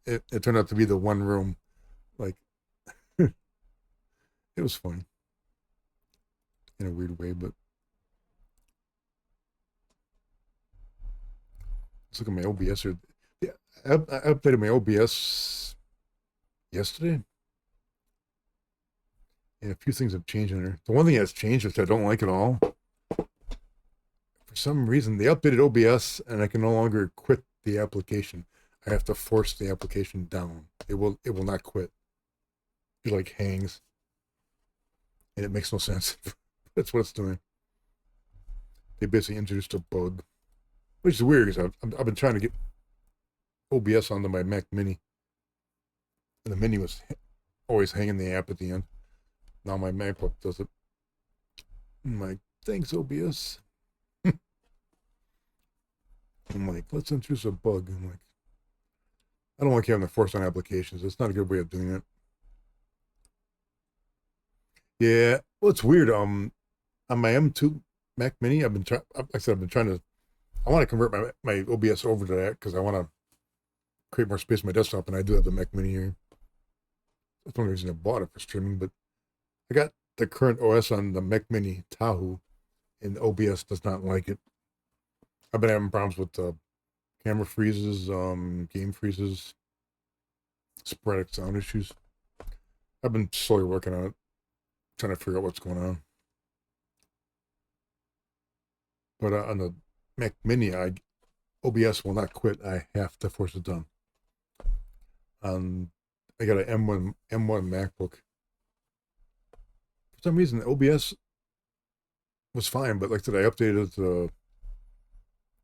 It turned out to be the one room. Like, it was funny in a weird way, but let's look at my OBS. Yeah, I updated my OBS yesterday, and a few things have changed in there. The one thing that's changed, which I don't like at all, for some reason, they updated OBS, and I can no longer quit the application. I have to force the application down. It will not quit. It like hangs, and it makes no sense. That's what it's doing. They basically introduced a bug, which is weird because I've been trying to get OBS onto my Mac Mini, and the Mini was always hanging the app at the end. Now my MacBook does it. I'm like, thanks OBS. I'm like, let's introduce a bug. I'm like, I don't like having to force on applications. It's not a good way of doing it. Yeah, well, it's weird. On my M2 Mac Mini, I've been trying. Like I said, I've been trying to. I want to convert my OBS over to that because I want to create more space on my desktop, and I do have the Mac Mini here. That's the only reason I bought it for streaming. But I got the current OS on the Mac Mini Tahoe, and OBS does not like it. I've been having problems with camera freezes, game freezes, sporadic sound issues. I've been slowly working on it, trying to figure out what's going on. But on the Mac Mini, OBS will not quit. I have to force it down. I got an M1 MacBook. For some reason, OBS was fine, but like I said, I updated it to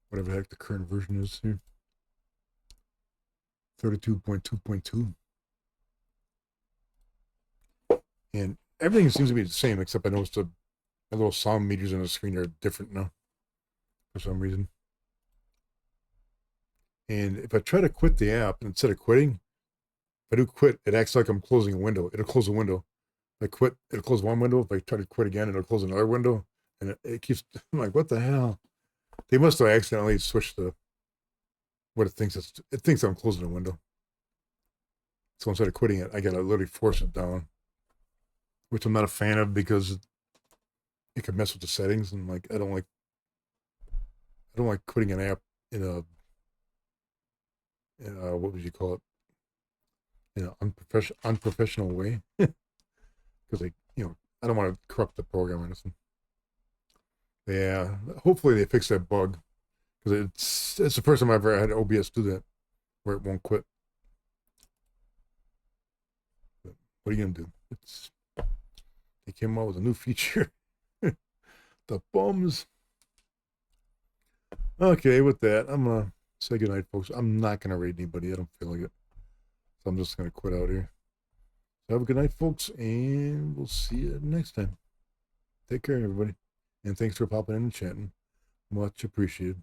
whatever the heck the current version is here. 32.2.2. And everything seems to be the same, except I noticed the little sound meters on the screen are different now for some reason. And if I try to quit the app, instead of quitting, if I do quit, it acts like I'm closing a window. It'll close a window. If I quit, it'll close one window. If I try to quit again, it'll close another window. And it keeps, I'm like, what the hell? They must have accidentally switched what it thinks. It thinks I'm closing a window. So instead of quitting it, I got to literally force it down, which I'm not a fan of because it could mess with the settings. And like, I don't like quitting an app in a what would you call it? In an unprofessional way. Because I don't want to corrupt the program or anything. Yeah, hopefully they fix that bug, because it's the first time I've ever had OBS do that, where it won't quit. But what are you gonna do? They came out with a new feature. The bums. Okay, with that, I'm gonna say goodnight, folks. I'm not gonna raid anybody. I don't feel like it, so I'm just gonna quit out here. So have a good night, folks, and we'll see you next time. Take care, everybody. And thanks for popping in and chatting. Much appreciated.